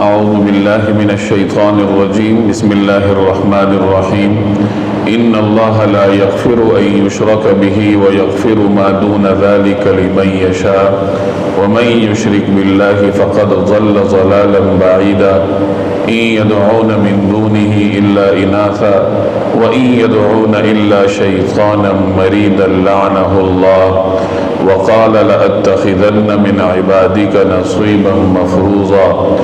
أعوذ بالله من الشيطان الرجيم بسم الله الرحمن الرحيم إن الله لا يغفر أن يشرك به ويغفر ما دون ذلك لمن يشاء ومن يشرك بالله فقد ضل ضلالا بعيدا إن يدعون من دونه إلا إناثا وإن يدعون إلا شيطانا مريدا لعنه الله وقال لأتخذن من عبادك نصيبا مفروضا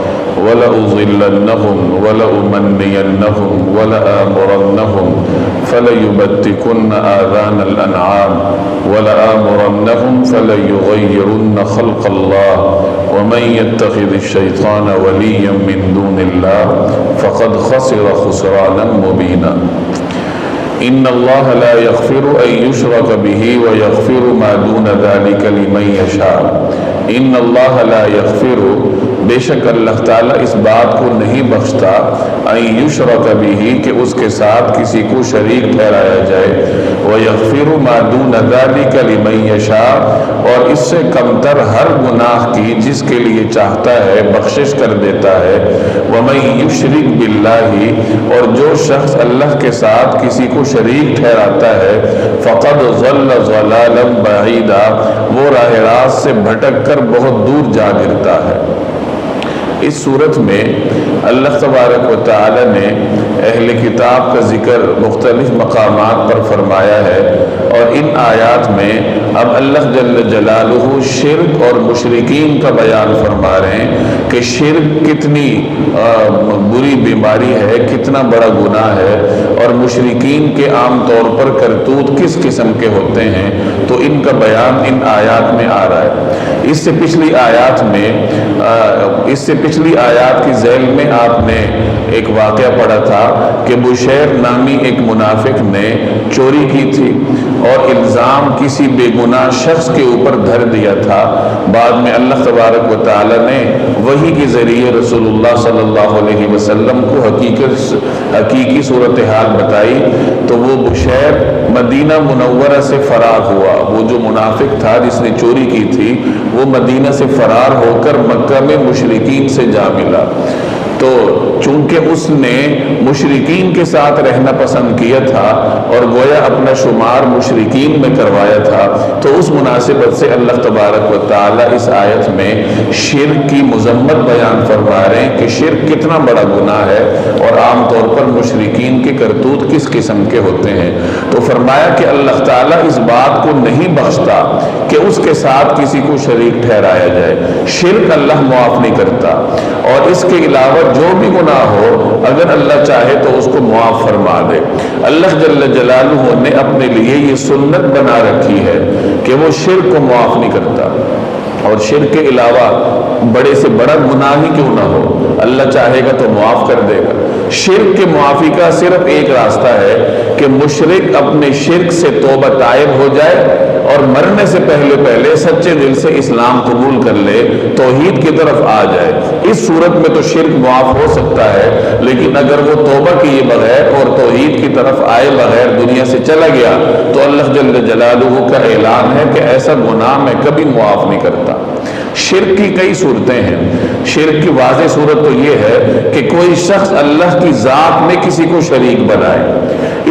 ولأضلنهم ولأمنينهم ولآمرنهم فليبتكن آذان الأنعام ولآمرنهم فليغيرن خلق الله ومن يتخذ الشيطان وليا من دون الله فقد خسر خسرانا مبينا إن الله لا يغفر أن يشرك به ويغفر ما دون ذلك لمن يشاء إن الله لا يغفر بے شک اللہ تعالیٰ اس بات کو نہیں بخشتا ان یشرک بہ کہ اس کے ساتھ کسی کو شریک ٹھہرایا جائے ویغفر ما دون ذلک لمن یشاء اور اس سے کمتر ہر گناہ کی جس کے لیے چاہتا ہے بخشش کر دیتا ہے ومن یشرک باللہ اور جو شخص اللہ کے ساتھ کسی کو شریک ٹھہراتا ہے فقد ضل ضلالا بعیدا وہ راہ راست سے بھٹک کر بہت دور جا گرتا ہے۔ اس صورت میں اللہ تبارک و تعالی نے اہل کتاب کا ذکر مختلف مقامات پر فرمایا ہے اور ان آیات میں اب اللہ جل جلالہ شرک اور مشرکین کا بیان فرما رہے ہیں کہ شرک کتنی بری بیماری ہے، کتنا بڑا گناہ ہے اور مشرکین کے عام طور پر کرتوت کس قسم کے ہوتے ہیں، تو ان کا بیان ان آیات میں آ رہا ہے۔ اس سے پچھلی آیات کی ذیل میں آپ نے ایک واقعہ پڑھا تھا کہ بشیر نامی ایک منافق نے چوری کی تھی اور الزام کسی بے گناہ شخص کے اوپر دھر دیا تھا۔ بعد میں اللہ تبارک و تعالی نے وحی کے ذریعے رسول اللہ صلی اللہ علیہ وسلم کو حقیقی صورتحال بتائی تو وہ بشیر مدینہ منورہ سے فرار ہوا۔ وہ جو منافق تھا جس نے چوری کی تھی وہ مدینہ سے فرار ہو کر مکہ میں مشرکین سے جا ملا، تو چونکہ اس نے مشرکین کے ساتھ رہنا پسند کیا تھا اور گویا اپنا شمار مشرکین میں کروایا تھا، تو اس مناسبت سے اللہ تبارک و تعالی اس آیت میں شرک کی مذمت بیان فرما رہے ہیں کہ شرک کتنا بڑا گناہ ہے اور عام طور پر مشرکین کے کرتوت کس قسم کے ہوتے ہیں۔ تو فرمایا کہ اللہ تعالیٰ اس بات کو نہیں بخشتا کہ اس کے ساتھ کسی کو شریک ٹھہرایا جائے، شرک اللہ معاف نہیں کرتا، اور اس کے علاوہ جو بھی گناہ ہو اگر اللہ چاہے تو اس کو معاف فرما دے۔ اللہ جل جلالہ نے اپنے لیے یہ سنت بنا رکھی ہے کہ وہ شرک کو معاف نہیں کرتا، اور شرک کے علاوہ بڑے سے بڑا گناہ ہی کیوں نہ ہو اللہ چاہے گا تو معاف کر دے گا۔ شرک کے معافی کا صرف ایک راستہ ہے کہ مشرک اپنے شرک سے توبہ طائب ہو جائے اور مرنے سے پہلے سچے دل سے اسلام قبول کر لے، توحید کی طرف آ جائے۔ اس صورت میں تو شرک معاف ہو سکتا ہے، لیکن اگر وہ توبہ کیے بغیر اور توحید کی طرف آئے بغیر دنیا سے چلا گیا تو اللہ جل جلالہ کا اعلان ہے کہ ایسا گناہ میں کبھی معاف نہیں کرتا۔ شرک کی کئی صورتیں ہیں۔ شرک کی واضح صورت تو یہ ہے کہ کوئی شخص اللہ کی ذات میں کسی کو شریک بنائے۔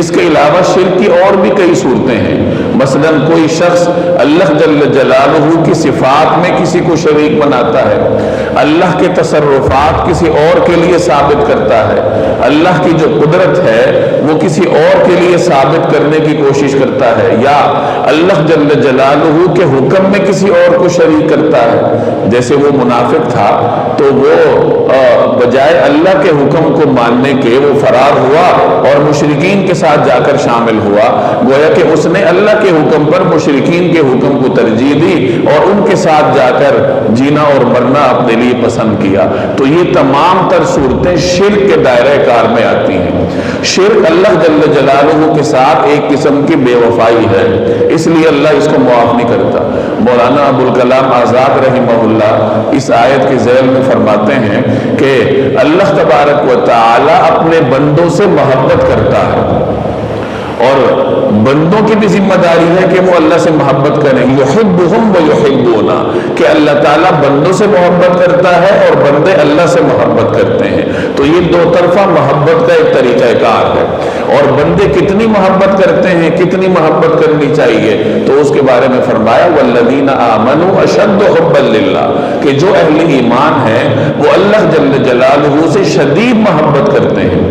اس کے علاوہ شرک کی اور بھی کئی صورتیں ہیں، مثلا کوئی شخص اللہ جل جلالہ کی صفات میں کسی کو شریک بناتا ہے، اللہ کے تصرفات کسی اور کے لیے ثابت کرتا ہے، اللہ کی جو قدرت ہے وہ کسی اور کے لیے ثابت کرنے کی کوشش کرتا ہے، یا اللہ جل جلالہ کے حکم میں کسی اور کو شریک کرتا ہے۔ جیسے وہ منافق تھا تو وہ بجائے اللہ کے حکم کو ماننے کے وہ فرار ہوا اور مشرکین کے ساتھ جا کر شامل ہوا، گویا کہ اس نے اللہ کے حکم پر مشرکین کے حکم کو ترجیح دی اور ان کے ساتھ جا کر جینا اور مرنا اپنے لیے پسند کیا۔ تو یہ تمام تر صورتیں شرک کے دائرہ کار میں آتی ہیں۔ شرک اللہ جل جلالہ کے ساتھ ایک قسم کی بے وفائی ہے، اس لیے اللہ اس کو معاف نہیں کرتا۔ مولانا ابوالکلام آزاد رحمہ اللہ اس آیت کے ذیل میں فرماتے ہیں کہ اللہ تبارک و تعالی اپنے بندوں سے محبت کرتا ہے اور بندوں کی بھی ذمہ داری ہے کہ وہ اللہ سے محبت کریں، یحبہم و یحبونا، کہ اللہ تعالیٰ بندوں سے محبت کرتا ہے اور بندے اللہ سے محبت کرتے ہیں۔ تو یہ دو طرفہ محبت کا ایک طریقہ کار ہے، اور بندے کتنی محبت کرتے ہیں، کتنی محبت کرنی چاہیے، تو اس کے بارے میں فرمایا والذین آمنوا اشد حبا للہ، کہ جو اہل ایمان ہیں وہ اللہ جل جلالہ سے شدید محبت کرتے ہیں۔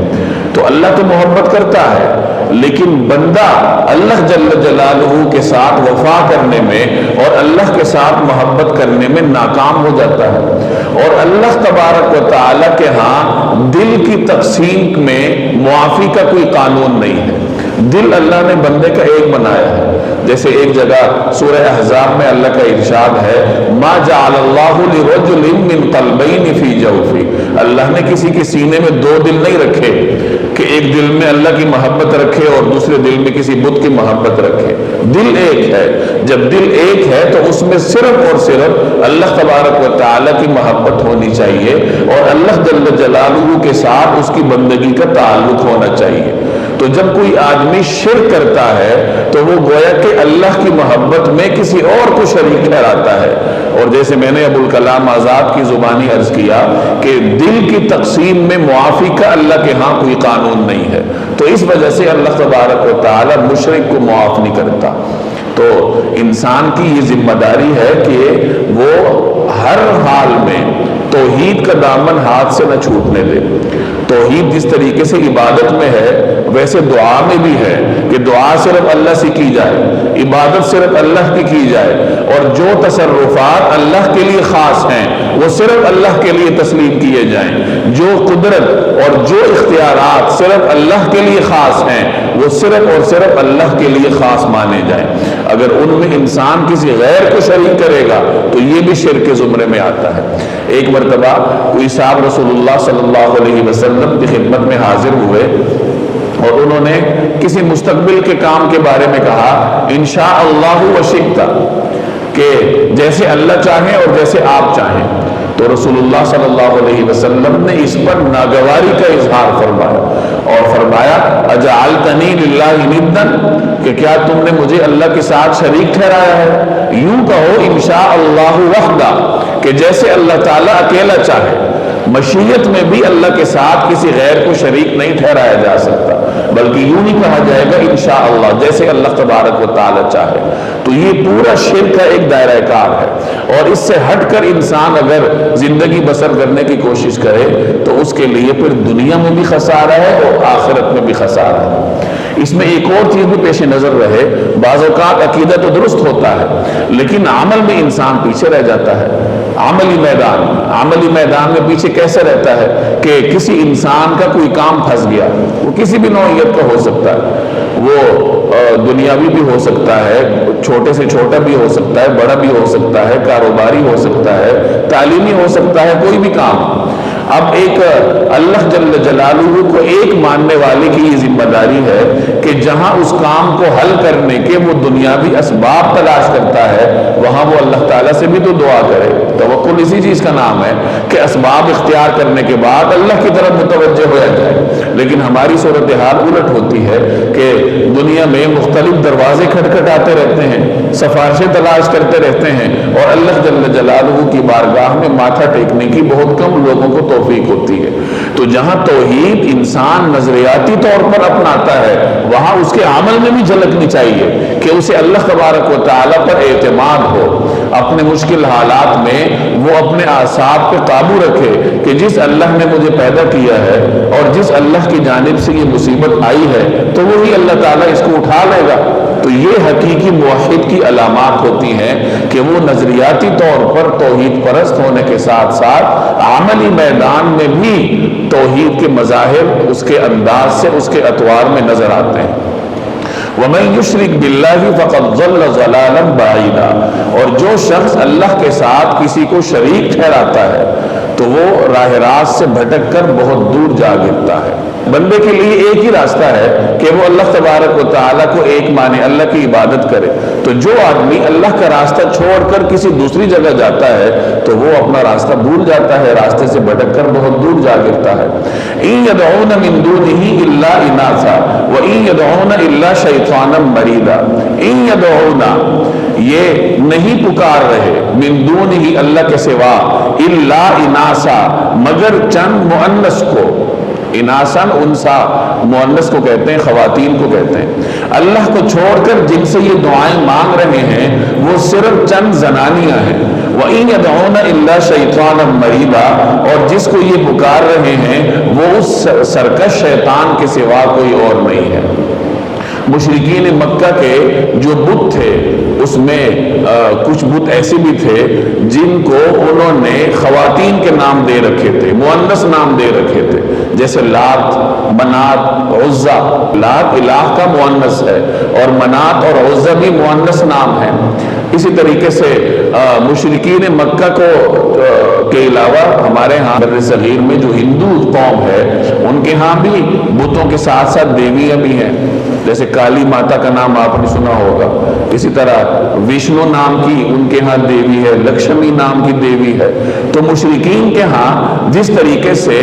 تو اللہ تو محبت کرتا ہے، لیکن بندہ اللہ جل جلالہ کے ساتھ وفا کرنے میں اور اللہ کے ساتھ محبت کرنے میں ناکام ہو جاتا ہے۔ اور اللہ تبارک و تعالیٰ کے ہاں دل کی تقسیم میں معافی کا کوئی قانون نہیں ہے۔ دل اللہ نے بندے کا ایک بنایا ہے، جیسے ایک جگہ سورہ احزاب میں اللہ کا ارشاد ہے ما جعل اللہ لرجل من قلبین فی جوفہ، اللہ نے کسی کے سینے میں دو دل نہیں رکھے کہ ایک دل میں اللہ کی محبت رکھے اور دوسرے دل میں کسی بت کی محبت رکھے۔ دل ایک ہے، جب دل ایک ہے تو اس میں صرف اور صرف اللہ تبارک و تعالیٰ کی محبت ہونی چاہیے اور اللہ جل جلالہ کے ساتھ اس کی بندگی کا تعلق ہونا چاہیے۔ تو جب کوئی آدمی شرک کرتا ہے تو وہ گویا کہ اللہ کی محبت میں کسی اور کو شریک ٹھہراتا ہے۔ اور جیسے میں نے ابوالکلام آزاد کی زبانی عرض کیا کہ دل کی تقسیم میں معافی کا اللہ کے ہاں کوئی قانون نہیں ہے، تو اس وجہ سے اللہ تبارک و تعالی مشرک کو معاف نہیں کرتا۔ تو انسان کی یہ ذمہ داری ہے کہ وہ ہر حال میں توحید کا دامن ہاتھ سے نہ چھوٹنے دے۔ توحید جس طریقے سے عبادت میں ہے ویسے دعا میں بھی ہے کہ دعا صرف اللہ سے کی جائے، عبادت صرف اللہ کی جائے، اور جو تصرفات اللہ کے لیے خاص ہیں وہ صرف اللہ کے لیے تسلیم کیے جائیں، جو قدرت اور جو اختیارات صرف اللہ کے لیے خاص ہیں وہ صرف اور صرف اللہ کے لیے خاص مانے جائیں۔ اگر ان میں انسان کسی غیر کو شریک کرے گا تو یہ بھی شرک کے زمرے میں آتا ہے۔ ایک مرتبہ کوئی صاحب رسول اللہ صلی اللہ علیہ وسلم کی خدمت میں حاضر ہوئے اور انہوں نے کسی مستقبل کے کام کے بارے میں کہا انشاءاللہ وشئت، کہ جیسے اللہ چاہیں اور جیسے آپ چاہیں۔ تو رسول اللہ صلی اللہ علیہ وسلم نے اس پر ناگواری کا اظہار فرمایا اور فرمایا اجعلتنی للہ ندا، کہ کیا تم نے مجھے اللہ کے ساتھ شریک ٹھہرایا ہے؟ یوں کہو انشاءاللہ وحدہ، کہ جیسے اللہ تعالیٰ اکیلا چاہے۔ مشیت میں بھی اللہ کے ساتھ کسی غیر کو شریک نہیں ٹھہرایا جا سکتا، بلکہ یوں ہی کہا جائے گا انشاءاللہ، جیسے اللہ تبارک و تعالی چاہے۔ تو یہ پورا شرک کا ایک دائرہ کار ہے، اور اس سے ہٹ کر انسان اگر زندگی بسر کرنے کی کوشش کرے تو اس کے لیے پھر دنیا میں بھی خسارہ ہے اور آخرت میں بھی خسارہ ہے۔ اس میں ایک اور چیز بھی پیش نظر رہے، بعض اوقات عقیدہ تو درست ہوتا ہے لیکن عمل میں انسان پیچھے رہ جاتا ہے۔ عملی میدان میں پیچھے کیسے رہتا ہے کہ کسی انسان کا کوئی کام پھنس گیا، وہ کسی بھی نوعیت کا ہو سکتا ہے، وہ دنیاوی بھی ہو سکتا ہے، چھوٹے سے چھوٹا بھی ہو سکتا ہے، بڑا بھی ہو سکتا ہے، کاروباری ہو سکتا ہے، تعلیمی ہو سکتا ہے، کوئی بھی کام۔ اب ایک اللہ جل جلالہ کو ایک ماننے والے کی یہ ذمہ داری ہے کہ جہاں اس کام کو حل کرنے کے وہ دنیاوی اسباب تلاش کرتا ہے وہاں وہ اللہ تعالیٰ سے بھی تو دعا کرے۔ توکل اسی چیز کا نام ہے کہ اسباب اختیار کرنے کے بعد اللہ کی طرف متوجہ ہو جائے، لیکن ہماری صورتحال الٹ ہوتی ہے کہ دنیا میں مختلف دروازے کھٹکھٹاتے رہتے ہیں، سفارشیں تلاش کرتے رہتے ہیں، اور اللہ جل جلالہ کی بارگاہ میں ماتھا ٹیکنے کی بہت کم لوگوں کو توفیق ہوتی ہے۔ تو جہاں توحید انسان نظریاتی طور پر اپناتا ہے وہاں اس کے عمل میں بھی جھلکنی چاہیے کہ اسے اللہ تبارک و تعالیٰ پر اعتماد ہو، اپنے مشکل حالات میں وہ اپنے اعصاب پہ قابو رکھے کہ جس اللہ نے مجھے پیدا کیا ہے اور جس اللہ کی جانب سے یہ مصیبت آئی ہے تو وہی اللہ تعالیٰ اس کو اٹھا لے گا۔ تو یہ حقیقی موحد کی علامات ہوتی ہیں کہ وہ نظریاتی طور پر توحید پرست ہونے کے ساتھ ساتھ عملی میدان میں بھی توحید کے مظاہر اس کے انداز سے، اس کے اطوار میں نظر آتے ہیں۔ وَمَن يُشْرِكْ بِاللَّهِ فَقَدْ ضَلَّ ضَلَالًا بَعِيدًا، اور جو شخص اللہ کے ساتھ کسی کو شریک ٹھہراتا ہے تو وہ راہ راست سے بھٹک کر بہت دور جا گرتا ہے۔ بندے کے لیے ایک ہی راستہ ہے کہ وہ اللہ تبارک و تعالیٰ کو ایک مانے، اللہ کی عبادت کرے۔ تو جو آدمی اللہ کا راستہ چھوڑ کر کسی دوسری جگہ جاتا ہے تو وہ اپنا راستہ بھول جاتا ہے، راستے سے بھٹک کر بہت دور جا گرتا ہے۔ إِن يَدْعُونَ مِن دُونِهِ إِلَّا إِنَاثًا وَإِن يَدْعُونَ إِلَّا شَيْطَانًا مَرِيدًا۔ إِن يَدْعُونَ یہ نہیں پکار رہے، من دونہ اللہ کے سوا، الا اناسا مگر چند مؤنث کو، اناسن انسا مؤنث کو کہتے ہیں، خواتین کو کہتے ہیں، اللہ کو چھوڑ کر جن سے یہ دعائیں مانگ رہے ہیں وہ صرف چند زنانیاں ہیں۔ وَإِن يَدْعُونَ إِلَّا شَيْطَانًا مَرِيدًا اور جس کو یہ پکار رہے ہیں وہ اس سرکش شیطان کے سوا کوئی اور نہیں ہے۔ مشرکین مکہ کے جو بت تھے اس میں کچھ بت ایسے بھی تھے جن کو انہوں نے خواتین کے نام دے رکھے تھے، مؤنث نام دے رکھے تھے، جیسے لات، منات، عزا۔ لات الہ کا مؤنث ہے اور منات اور عزا بھی مؤنث نام ہے۔ اسی طریقے سے مشرکین مکہ کے علاوہ ہمارے ہاں بر صغیر میں جو ہندو قوم ہے ان کے ہاں بھی بتوں کے ساتھ ساتھ دیویاں بھی ہیں، جیسے کالی ماتا کا نام آپ نے سنا ہوگا، اسی طرح وشنو نام کی ان کے ہاں دیوی ہے، لکشمی نام کی دیوی ہے۔ تو مشرکین کے ہاں جس طریقے سے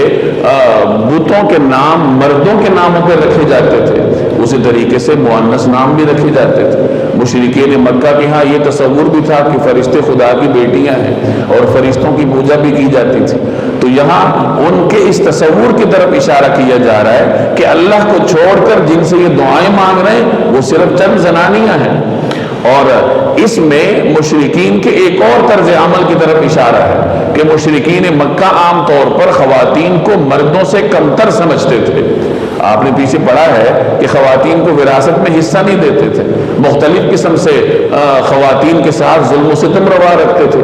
بتوں کے نام مردوں کے ناموں پہ رکھے جاتے تھے اسی طریقے سے مؤنث نام بھی رکھے جاتے تھے۔ مشرکین مکہ کے ہاں یہ تصور بھی تھا کہ فرشتے خدا کی بیٹیاں ہیں اور فرشتوں کی پوجا بھی کی جاتی تھی۔ تو یہاں ان کے اس تصور کی طرف اشارہ کیا جا رہا ہے کہ اللہ کو چھوڑ کر جن سے یہ دعائیں مانگ رہے ہیں وہ صرف چند زنانیاں ہیں۔ اور اس میں مشرکین کے ایک اور طرز عمل کی طرف اشارہ ہے کہ مشرکین مکہ عام طور پر خواتین کو مردوں سے کمتر سمجھتے تھے۔ آپ نے پیچھے پڑھا ہے کہ خواتین کو وراثت میں حصہ نہیں دیتے تھے، مختلف قسم سے خواتین کے ساتھ ظلم و ستم روا رکھتے تھے۔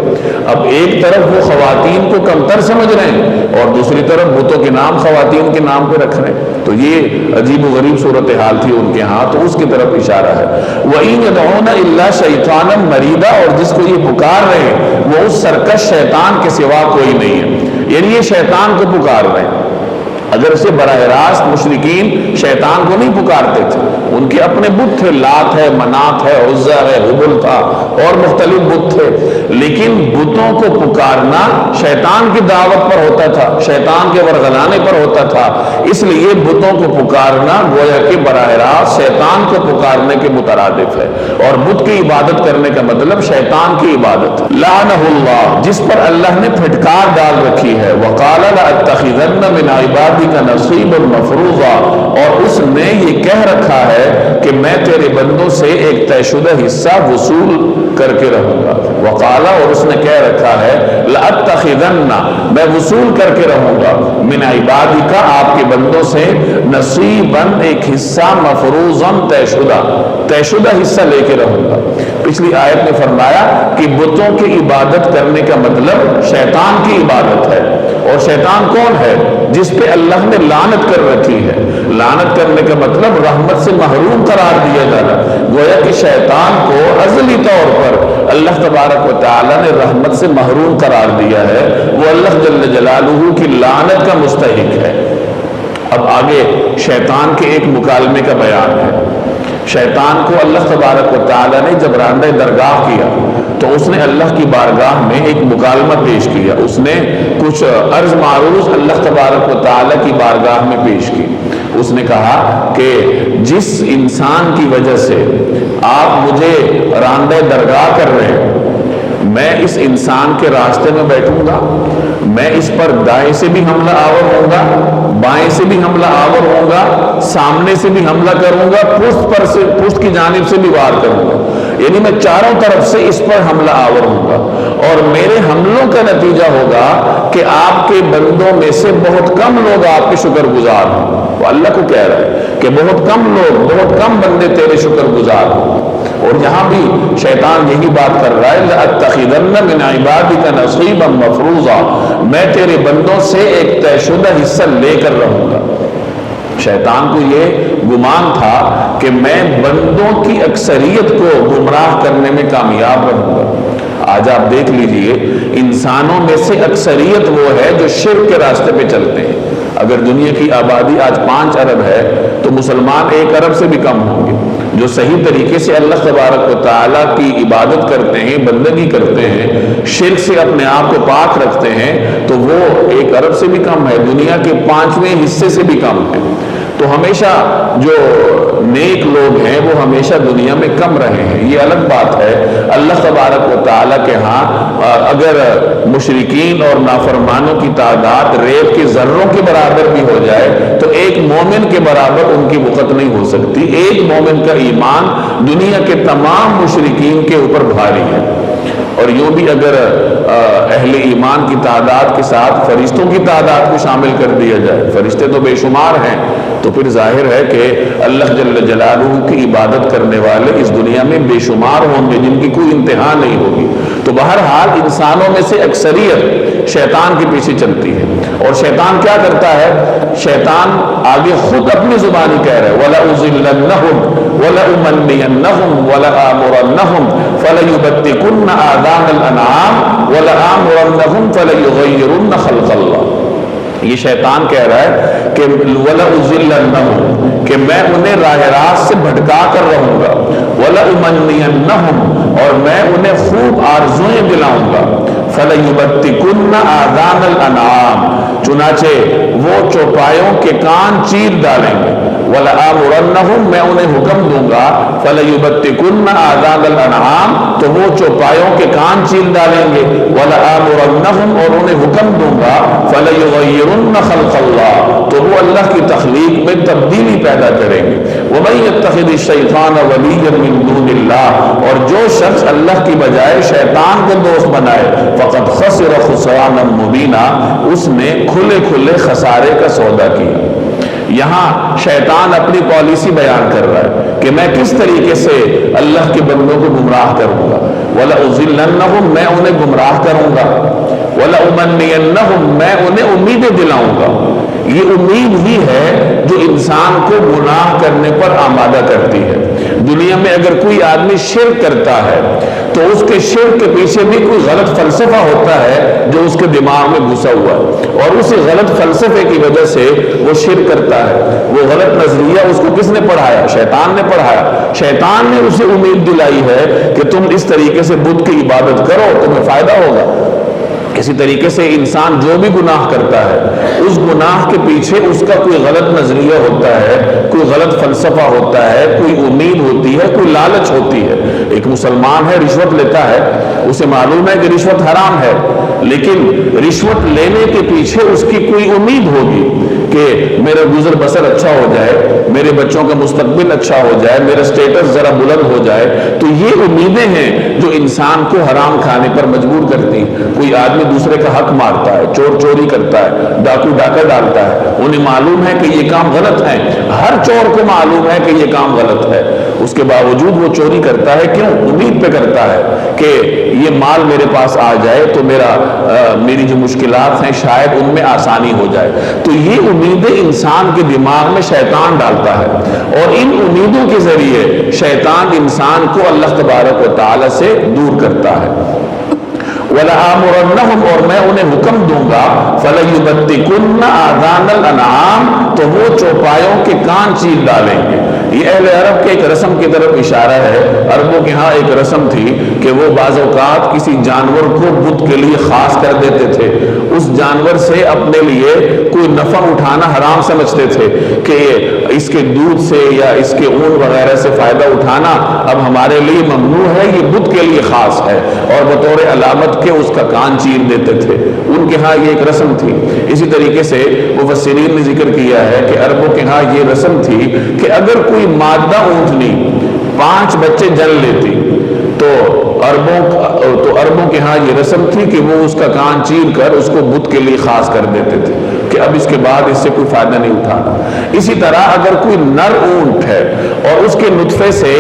اب ایک طرف وہ خواتین کو کمتر سمجھ رہے ہیں اور دوسری طرف بتوں کے نام خواتین کے نام پہ رکھ رہے ہیں، تو یہ عجیب و غریب صورتحال تھی ان کے ہاں، تو اس کی طرف اشارہ ہے۔ وَإِن يَدْعُونَ إِلَّا شَيْطَانًا مَرِيدًا اور جس کو یہ پکار رہے ہیں وہ اس سرکش شیطان کے سوا کوئی نہیں ہے، یعنی یہ شیطان کو پکار رہے ہیں۔ اگر اسے براہ راست مشرکین شیطان کو نہیں پکارتے تھے، ان کے اپنے بت تھے، لات ہے، منات ہے، عزا ہے، حبل تھا اور مختلف بت تھے، لیکن بتوں کو پکارنا شیطان کی دعوت پر ہوتا تھا، شیطان کے ورغلانے پر ہوتا تھا، اس لیے بتوں کو پکارنا گویا کہ براہ راست شیطان کو پکارنے کے مترادف ہے، اور بت کی عبادت کرنے کا مطلب شیطان کی عبادت ہے۔ لعنہ اللہ جس پر اللہ نے پھٹکار ڈال رکھی ہے، وقال لأتخذن من عبادک کا نصیب المفروضہ اور اس نے یہ کہہ رکھا ہے کہ میں تیرے بندوں سے ایک طے شدہ حصہ وصول کر کے رہوں گا۔ وقالا اور اس نے کہہ رکھا ہے لأتخذن میں وصول کر کے رہوں گا، من عبادک آپ کے بندوں سے نصیباً ایک حصہ، مفروضاً طے شدہ حصہ لے کے رہوں گا۔ پچھلی آیت میں فرمایا کہ بتوں کی عبادت کرنے کا مطلب شیطان کی عبادت ہے، اور شیطان کون ہے؟ جس پہ اللہ نے لعنت کر رکھی ہے۔ لعنت کرنے کا مطلب رحمت سے محروم قرار دیا جانا، گویا کہ شیطان کو ازلی طور پر اللہ تبارک و تعالی نے رحمت سے محروم قرار دیا ہے، وہ اللہ جل جلالہ کی لعنت کا مستحق ہے۔ اب آگے شیطان کے ایک مکالمے کا بیان ہے۔ شیطان کو اللہ تبارک و تعالی نے جب راندہ درگاہ کیا تو اس نے اللہ کی بارگاہ میں ایک مکالمہ پیش کیا، اس نے کچھ عرض معروض اللہ تبارک و تعالی کی بارگاہ میں پیش کی۔ اس نے کہا کہ جس انسان کی وجہ سے آپ مجھے راندہ درگاہ کر رہے ہیں، میں اس انسان کے راستے میں بیٹھوں گا، میں اس پر دائیں سے بھی حملہ آور ہوں گا، بائیں سے بھی حملہ آور ہوں گا، سامنے سے بھی حملہ کروں گا، پشت کی جانب سے بھی وار کروں گا، یعنی میں چاروں طرف سے اس پر حملہ آور ہوں گا، اور میرے حملوں کا نتیجہ ہوگا کہ آپ کے بندوں میں سے بہت کم لوگ آپ کے شکر گزار ہوں۔ وہ اللہ کو کہہ رہے ہیں کہ بہت کم لوگ، بہت کم بندے تیرے شکر گزار ہوں۔ اور یہاں بھی شیطان یہی بات کر رہا ہے لأتخذن من عبادک نصیبا مفروضا میں تیرے بندوں سے ایک طے شدہ حصہ لے کر رہوں گا۔ شیطان کو یہ گمان تھا کہ میں بندوں کی اکثریت کو گمراہ کرنے میں کامیاب رہوں گا۔ آج آپ دیکھ لیجئے انسانوں میں سے اکثریت وہ ہے جو شرک کے راستے پہ چلتے ہیں۔ اگر دنیا کی آبادی آج 5 ارب ہے تو مسلمان 1 ارب سے بھی کم ہوں گے جو صحیح طریقے سے اللہ تبارک و تعالیٰ کی عبادت کرتے ہیں، بندگی کرتے ہیں، شرک سے اپنے آپ کو پاک رکھتے ہیں، تو وہ 1 ارب سے بھی کم ہے، دنیا کے 5ویں حصے سے بھی کم ہے۔ تو ہمیشہ جو نیک لوگ ہیں وہ ہمیشہ دنیا میں کم رہے ہیں، یہ الگ بات ہے۔ اللہ تبارک و تعالیٰ کے ہاں اگر مشرکین اور نافرمانوں کی تعداد ریت کے ذروں کے برابر بھی ہو جائے تو ایک مومن کے برابر ان کی وقت نہیں ہو سکتی۔ ایک مومن کا ایمان دنیا کے تمام مشرکین کے اوپر بھاری ہے۔ اور یوں بھی اگر اہل ایمان کی تعداد کے ساتھ فرشتوں کی تعداد کو شامل کر دیا جائے، فرشتے تو بے شمار ہیں، تو پھر ظاہر ہے کہ اللہ جل جلالہ کی عبادت کرنے والے اس دنیا میں بے شمار ہوں گے جن کی کوئی انتہا نہیں ہوگی۔ تو بہرحال انسانوں میں سے اکثریت شیطان کے پیچھے چلتی ہے، اور شیطان کیا کرتا ہے؟ شیطان آگے خود اپنی زبانی کہہ رہا ہے وَلَأُضِلَّنَّهُمْ وَلَأُمَنِّيَنَّهُمْ وَلَآمُرَنَّهُمْ فَلَيُبَتِّكُنَّ آذَانَ الْأَنْعَامِ وَلَآمُرَنَّهُمْ فَلَيُغَيِّرُنَّ خَلْقَ اللَّهِ۔ یہ شیطان کہہ رہا ہے کہ وَلَأُضِلَّنَّهُمْ، کہ میں انہیں راہ راست سے بھٹکا کر رہوں گا، وَلَأُمَنِّيَنَّهُمْ، اور میں انہیں خوب آرزویں دلاؤں گا، فَلَيُبَتِّكُنَّ آذَانَ الْأَنْعَامِ، چنانچہ وہ چوپایوں کے کان چیر ڈالیں گے، وَلَآمُرَنَّهُمْ، میں انہیں حکم دوں گا، فَلَيُبَتِّكُنَّ آذَانَ الْأَنْعَامِ، تو وہ چوپایوں کے کان چیر ڈالیں گے، وَلَآمُرَنَّهُمْ، اور انہیں حکم دوں گا، فَلَيُغَيِّرُنَّ خَلْقَ اللَّهِ، تو وہ اللہ کی تخلیق میں تبدیلی پیدا کریں گے۔ وَمَن يَتَّخِذِ الشَّيْطَانَ وَلِيًّا مِن دُونِ اللَّهِ، اور جو شخص اللہ کی بجائے شیطان کو دوست بنائے، فَقَدْ خَسِرَ خُسْرَانًا مُبِينًا، اس نے کھلے کھلے خسارے کا سودا کیا۔ یہاں شیطان اپنی پالیسی بیان کر رہا ہے کہ میں کس طریقے سے اللہ کے بندوں کو گمراہ کروں گا، وَلَأُضِلَّنَّهُمْ، میں انہیں گمراہ کروں گا، وَلَأُمَنِّيَنَّهُمْ، میں انہیں امیدیں دلاؤں گا۔ یہ امید ہی ہے جو انسان کو گناہ کرنے پر آمادہ کرتی ہے۔ دنیا میں اگر کوئی آدمی شرک کرتا ہے تو اس کے شرک کے پیچھے بھی کوئی غلط فلسفہ ہوتا ہے جو اس کے دماغ میں گھسا ہوا ہے، اور اسی غلط فلسفے کی وجہ سے وہ شرک کرتا ہے۔ وہ غلط نظریہ اس کو کس نے پڑھایا؟ شیطان نے پڑھایا۔ شیطان نے اسے امید دلائی ہے کہ تم اس طریقے سے بت کی عبادت کرو، تمہیں فائدہ ہوگا۔ اسی طریقے سے انسان جو بھی گناہ کرتا ہے اس گناہ کے پیچھے اس کا کوئی غلط نظریہ ہوتا ہے، کوئی غلط فلسفہ ہوتا ہے، کوئی امید ہوتی ہے، کوئی لالچ ہوتی ہے۔ ایک مسلمان ہے، رشوت لیتا ہے، اسے معلوم ہے کہ رشوت حرام ہے، لیکن رشوت لینے کے پیچھے اس کی کوئی امید ہوگی کہ میرا گزر بسر اچھا ہو جائے، میرے بچوں کا مستقبل اچھا ہو جائے، میرا سٹیٹس ذرا بلند ہو جائے۔ تو یہ امیدیں ہیں جو انسان کو حرام کھانے پر مجبور کرتی ہیں۔ کوئی آدمی دوسرے کا حق مارتا ہے، چور چوری کرتا ہے، ڈاکو ڈاکہ ڈالتا ہے، انہیں معلوم ہے کہ یہ کام غلط ہے، ہر چور کو معلوم ہے کہ یہ کام غلط ہے، اس کے باوجود وہ چوری کرتا ہے۔ کیوں؟ امید پہ کرتا ہے کہ یہ مال میرے پاس آ جائے تو میری جو مشکلات ہیں شاید ان میں آسانی ہو جائے۔ تو یہ امیدیں انسان کے دماغ میں شیطان ڈالتا ہے، اور ان امیدوں کے ذریعے شیطان انسان کو اللہ تبارک و تعالی سے دور کرتا ہے۔ وَلَآمُرَنَّهُمْ، اور میں انہیں حکم دوں گا، فَلَيُبَتِّكُنَّ آذَانَ الْأَنْعَامِ، تو وہ چوپایوں کے کان چیر ڈالیں گے۔ یہ اہل عرب کے ایک رسم کی طرف اشارہ ہے۔ عربوں کے ہاں ایک رسم تھی کہ وہ بعض اوقات کسی جانور کو بت کے لیے خاص کر دیتے تھے، اس جانور سے اپنے لیے کوئی نفع اٹھانا حرام سمجھتے تھے کہ اس کے دودھ سے یا اس کے اون وغیرہ سے فائدہ اٹھانا اب ہمارے لیے ممنوع ہے، یہ بت کے لیے خاص ہے، اور بطور علامت کے اس کا کان چیر دیتے تھے۔ ان کے ہاں یہ ایک رسم تھی۔ اسی طریقے سے مفسرین نے ذکر کیا ہے کہ عربوں کے ہاں یہ رسم تھی کہ اگر کوئی مادہ اونٹنی 5 بچے جن لیتی تو عربوں کے ہاں یہ رسم تھی کہ وہ اس کا کان چیر کر اس کو بت کے لیے خاص کر دیتے تھے کہ اب اس کے بعد اس سے کوئی فائدہ نہیں اٹھانا۔ اسی طرح اگر کوئی نر اونٹ ہے اور اس کے نطفے سے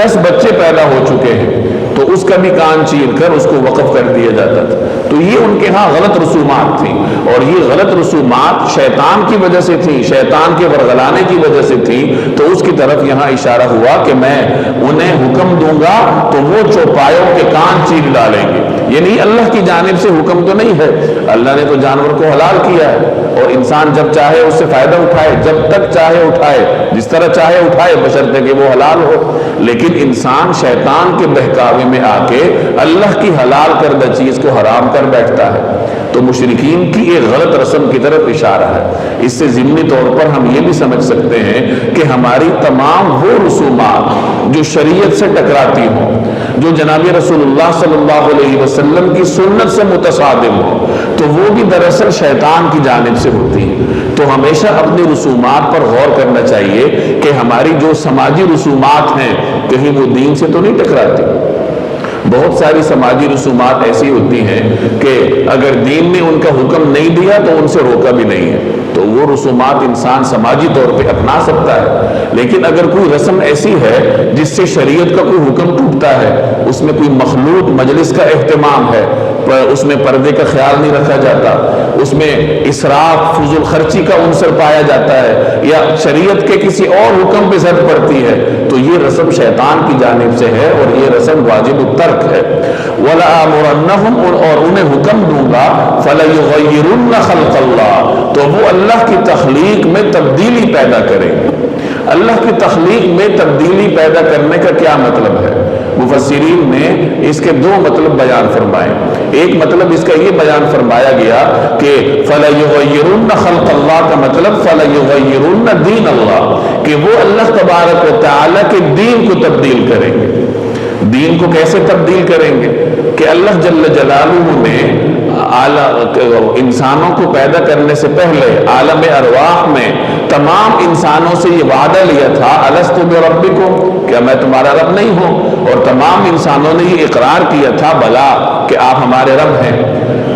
10 بچے پیدا ہو چکے ہیں تو اس کا بھی کان چیر کر اس کو وقف کر دیا جاتا تھا۔ تو یہ ان کے ہاں غلط رسومات تھیں، اور یہ غلط رسومات شیطان کی وجہ سے تھیں، شیطان کے ورغلانے کی وجہ سے تھیں۔ تو اس کی طرف یہاں اشارہ ہوا کہ میں انہیں حکم دوں گا تو وہ چوپایوں کے کان چیر ڈالیں گے۔ یعنی اللہ کی جانب سے حکم تو نہیں ہے. اللہ نے تو جانور کو حلال کیا ہے اور انسان جب چاہے اس سے فائدہ اٹھائے, جب تک چاہے اٹھائے, جس طرح چاہے اٹھائے, بشرطے کہ وہ حلال ہو. لیکن انسان شیطان کے بہکاوے میں آ کے اللہ کی حلال کردہ چیز کو حرام کر بیٹھتا ہے. تو مشرکین کی ایک غلط رسم کی طرف اشارہ ہے. اس سے ضمنی طور پر ہم یہ بھی سمجھ سکتے ہیں کہ ہماری تمام وہ رسومات جو شریعت سے ٹکراتی ہوں, جو جناب رسول اللہ صلی اللہ علیہ وسلم کی سنت سے متصادم ہو, تو وہ بھی دراصل شیطان کی جانب سے ہوتی ہیں. تو ہمیشہ اپنی رسومات پر غور کرنا چاہیے کہ ہماری جو سماجی رسومات ہیں کہیں وہ دین سے تو نہیں ٹکراتی. بہت ساری سماجی رسومات ایسی ہوتی ہیں کہ اگر دین نے ان کا حکم نہیں دیا تو ان سے روکا بھی نہیں ہے, تو وہ رسومات انسان سماجی طور پہ اپنا سکتا ہے. لیکن اگر کوئی رسم ایسی ہے جس سے شریعت کا کوئی حکم ٹوٹتا ہے, اس میں کوئی مخلوط مجلس کا اہتمام ہے, اس میں پردے کا خیال نہیں رکھا جاتا, اس میں اسراف فضول خرچی کا عنصر پایا جاتا ہے, یا شریعت کے کسی اور حکم پہ زد پڑتی ہے, تو یہ رسم شیطان کی جانب سے ہے اور یہ رسم واجب الترک ہے. وَلَآمُرَنَّهُمْ, اور انہیں حکم دوں گا, فَلَيُغَيِّرُنَّ خَلْقَ اللَّهِ, تو وہ اللہ کی تخلیق میں تبدیلی پیدا کریں گے. اللہ کی تخلیق میں تبدیلی پیدا کرنے کا کیا مطلب ہے؟ مفسرین نے اس کے دو مطلب بیان فرمائے. ایک مطلب اس کا یہ بیان فرمایا گیا کہ فَلَيُغَيِّرُنَّ خَلْقَ اللَّهِ کا مطلب فَلَيُغَيِّرُنَّ دِينَ اللَّهِ, کہ وہ اللہ تبارک و تعالیٰ کے دین کو تبدیل کریں گے. دین کو کیسے تبدیل کریں گے؟ کہ اللہ جل جلالہ نے انسانوں کو پیدا کرنے سے پہلے عالم ارواح میں تمام انسانوں سے یہ وعدہ لیا تھا, الستُ بربکم, کیا میں تمہارا رب نہیں ہوں؟ اور تمام انسانوں نے یہ اقرار کیا تھا, بلا, کہ آپ ہمارے رب ہیں.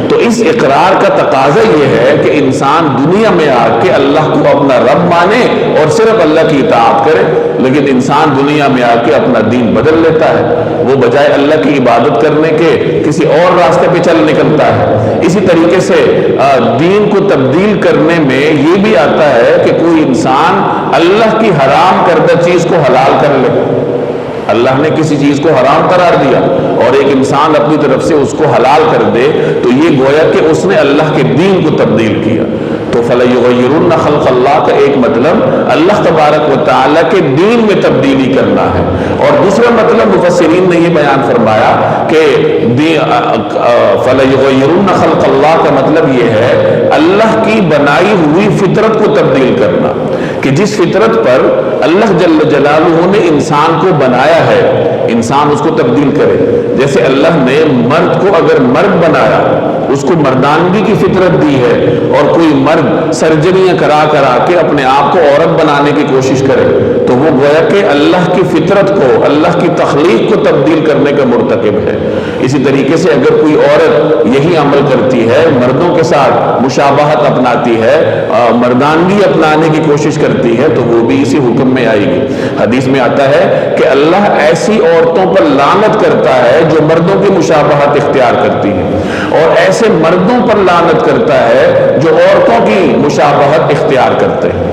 تو اس اقرار کا تقاضا یہ ہے کہ انسان دنیا میں آ کے اللہ کو اپنا رب مانے اور صرف اللہ کی اطاعت کرے. لیکن انسان دنیا میں آ کے اپنا دین بدل لیتا ہے, وہ بجائے اللہ کی عبادت کرنے کے کسی اور راستے پہ چل نکلتا ہے. اسی طریقے سے دین کو تبدیل کرنے میں یہ بھی آتا ہے کہ کوئی انسان اللہ کی حرام کردہ چیز کو حلال کر لے. اللہ نے کسی چیز کو حرام قرار دیا اور ایک انسان اپنی طرف سے اس کو حلال کر دے, تو یہ گویا کہ اس نے اللہ کے دین کو تبدیل کیا. تو فَلَيُغَيِّرُنَّ خَلْقَ اللَّهِ کا ایک مطلب اللہ تبارک و تعالیٰ کے دین میں تبدیلی کرنا ہے. اور دوسرا مطلب مفسرین نے یہ بیان فرمایا کہ فَلَيُغَيِّرُنَّ خَلْقَ اللَّهِ کا مطلب یہ ہے اللہ کی بنائی ہوئی فطرت کو تبدیل کرنا, کہ جس فطرت پر اللہ جل جلالہ نے انسان کو بنایا ہے, انسان اس کو تبدیل کرے. جیسے اللہ نے مرد کو اگر مرد بنایا, اس کو مردانگی کی فطرت دی ہے, اور کوئی مرد سرجریاں کرا کے اپنے آپ کو عورت بنانے کی کوشش کرے, تو وہ گویا کہ اللہ کی فطرت کو, اللہ کی تخلیق کو تبدیل کرنے کا مرتکب ہے. اسی طریقے سے اگر کوئی عورت یہی عمل کرتی ہے, مردوں کے ساتھ مشابہت اپناتی ہے, مردانگی اپنانے کی کوشش کرتی ہے, تو وہ بھی اسی حکم میں آئے گی. حدیث میں آتا ہے کہ اللہ ایسی عورتوں پر لعنت کرتا ہے جو مردوں کی مشابہت اختیار کرتی ہیں, اور ایسے مردوں پر لعنت کرتا ہے جو عورتوں کی مشابہت اختیار کرتے ہیں.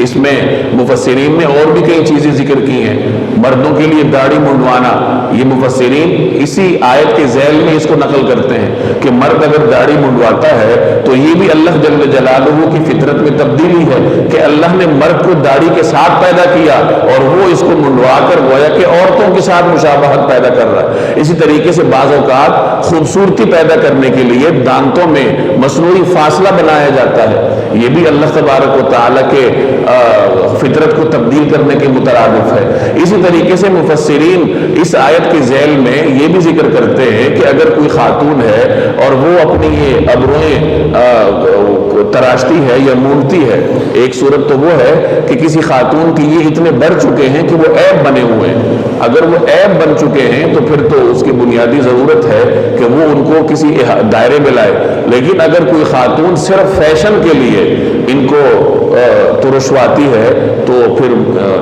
اس میں مفسرین نے اور بھی کئی چیزیں ذکر کی ہیں. مردوں کے لیے داڑھی منڈوانا, یہ مفسرین اسی آیت کے ذیل میں اس کو نقل کرتے ہیں کہ مرد اگر داڑھی منڈواتا ہے تو یہ بھی اللہ جل جلالہ کی فطرت میں تبدیلی ہے کہ اللہ نے مرد کو داڑھی کے ساتھ پیدا کیا اور وہ اس کو منڈوا کر گویا کہ عورتوں کے ساتھ مشابہت پیدا کر رہا ہے. اسی طریقے سے بعض اوقات خوبصورتی پیدا کرنے کے لیے دانتوں میں مصنوعی فاصلہ بنایا جاتا ہے, یہ بھی اللہ تبارک و تعالیٰ کے فطرت کو تبدیل کرنے کے مترادف ہے. اسی طریقے سے مفسرین اس آیت کے ذیل میں یہ بھی ذکر کرتے ہیں کہ اگر کوئی خاتون ہے اور وہ اپنی یہ ابروئیں تراشتی ہے یا مونتی ہے, ایک صورت تو وہ ہے کہ کسی خاتون کی یہ اتنے بڑھ چکے ہیں کہ وہ عیب بنے ہوئے ہیں. اگر وہ عیب بن چکے ہیں تو پھر تو اس کی بنیادی ضرورت ہے کہ وہ ان کو کسی دائرے میں لائے. لیکن اگر کوئی خاتون صرف فیشن کے لیے ان کو ترشواتی ہے تو پھر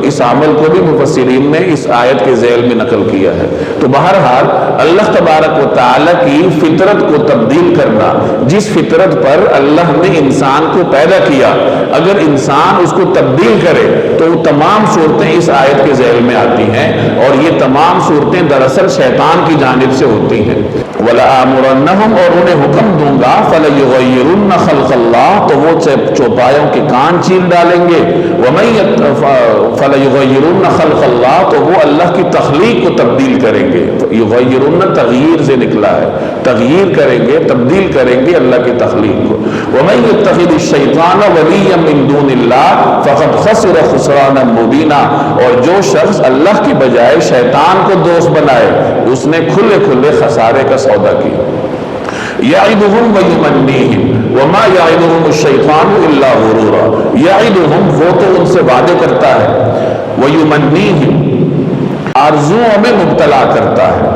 اس عمل کو بھی مفسرین نے اس آیت کے ذیل میں نقل کیا ہے. تو بہرحال اللہ تبارک و تعالیٰ کی فطرت کو تبدیل کرنا, جس فطرت پر اللہ نے انسان کو پیدا کیا, اگر انسان اس کو تبدیل کرے تو وہ تمام صورتیں اس آیت کے ذیل میں آتی ہیں، اور یہ تمام صورتیں دراصل شیطان کی جانب سے ہوتی ہیں۔ وَلَآمُرَنَّهُمْ، اور انہیں حکم دوں گا، فَلَيُغَيِّرُنَّ خَلْقَ اللَّهِ، تو وہ چوپایوں کے کان چیر ڈالیں گے، فَلَيُغَيِّرُنَّ خَلْقَ اللَّهِ، تو وہ اللہ کی تخلیق کو تبدیل کریں گے۔ یغیرن تغییر سے نکلا ہے، تغییر کریں گے، تبدیل کریں گے اللہ کی تخلیق کو۔ وَمَن يَتَّخِذِ الشَّيْطَانَ وَلِيًّا مِّن دُونِ اللَّهِ فَقَدْ خَسِرَ خُسْرَانًا مُّبِينًا، اور جو شخص اللہ کی بجائے شیطان کو دوست بنائے، اس نے کھلے کھلے خسارے کا سودا کیا۔ یعدہم ویمنیہم وما یعدہم الشیطان الا غرورا، یعدہم، وہ تو ان سے وعدے کرتا ہے، ویمنیہم، آرزوؤں میں مبتلا کرتا ہے،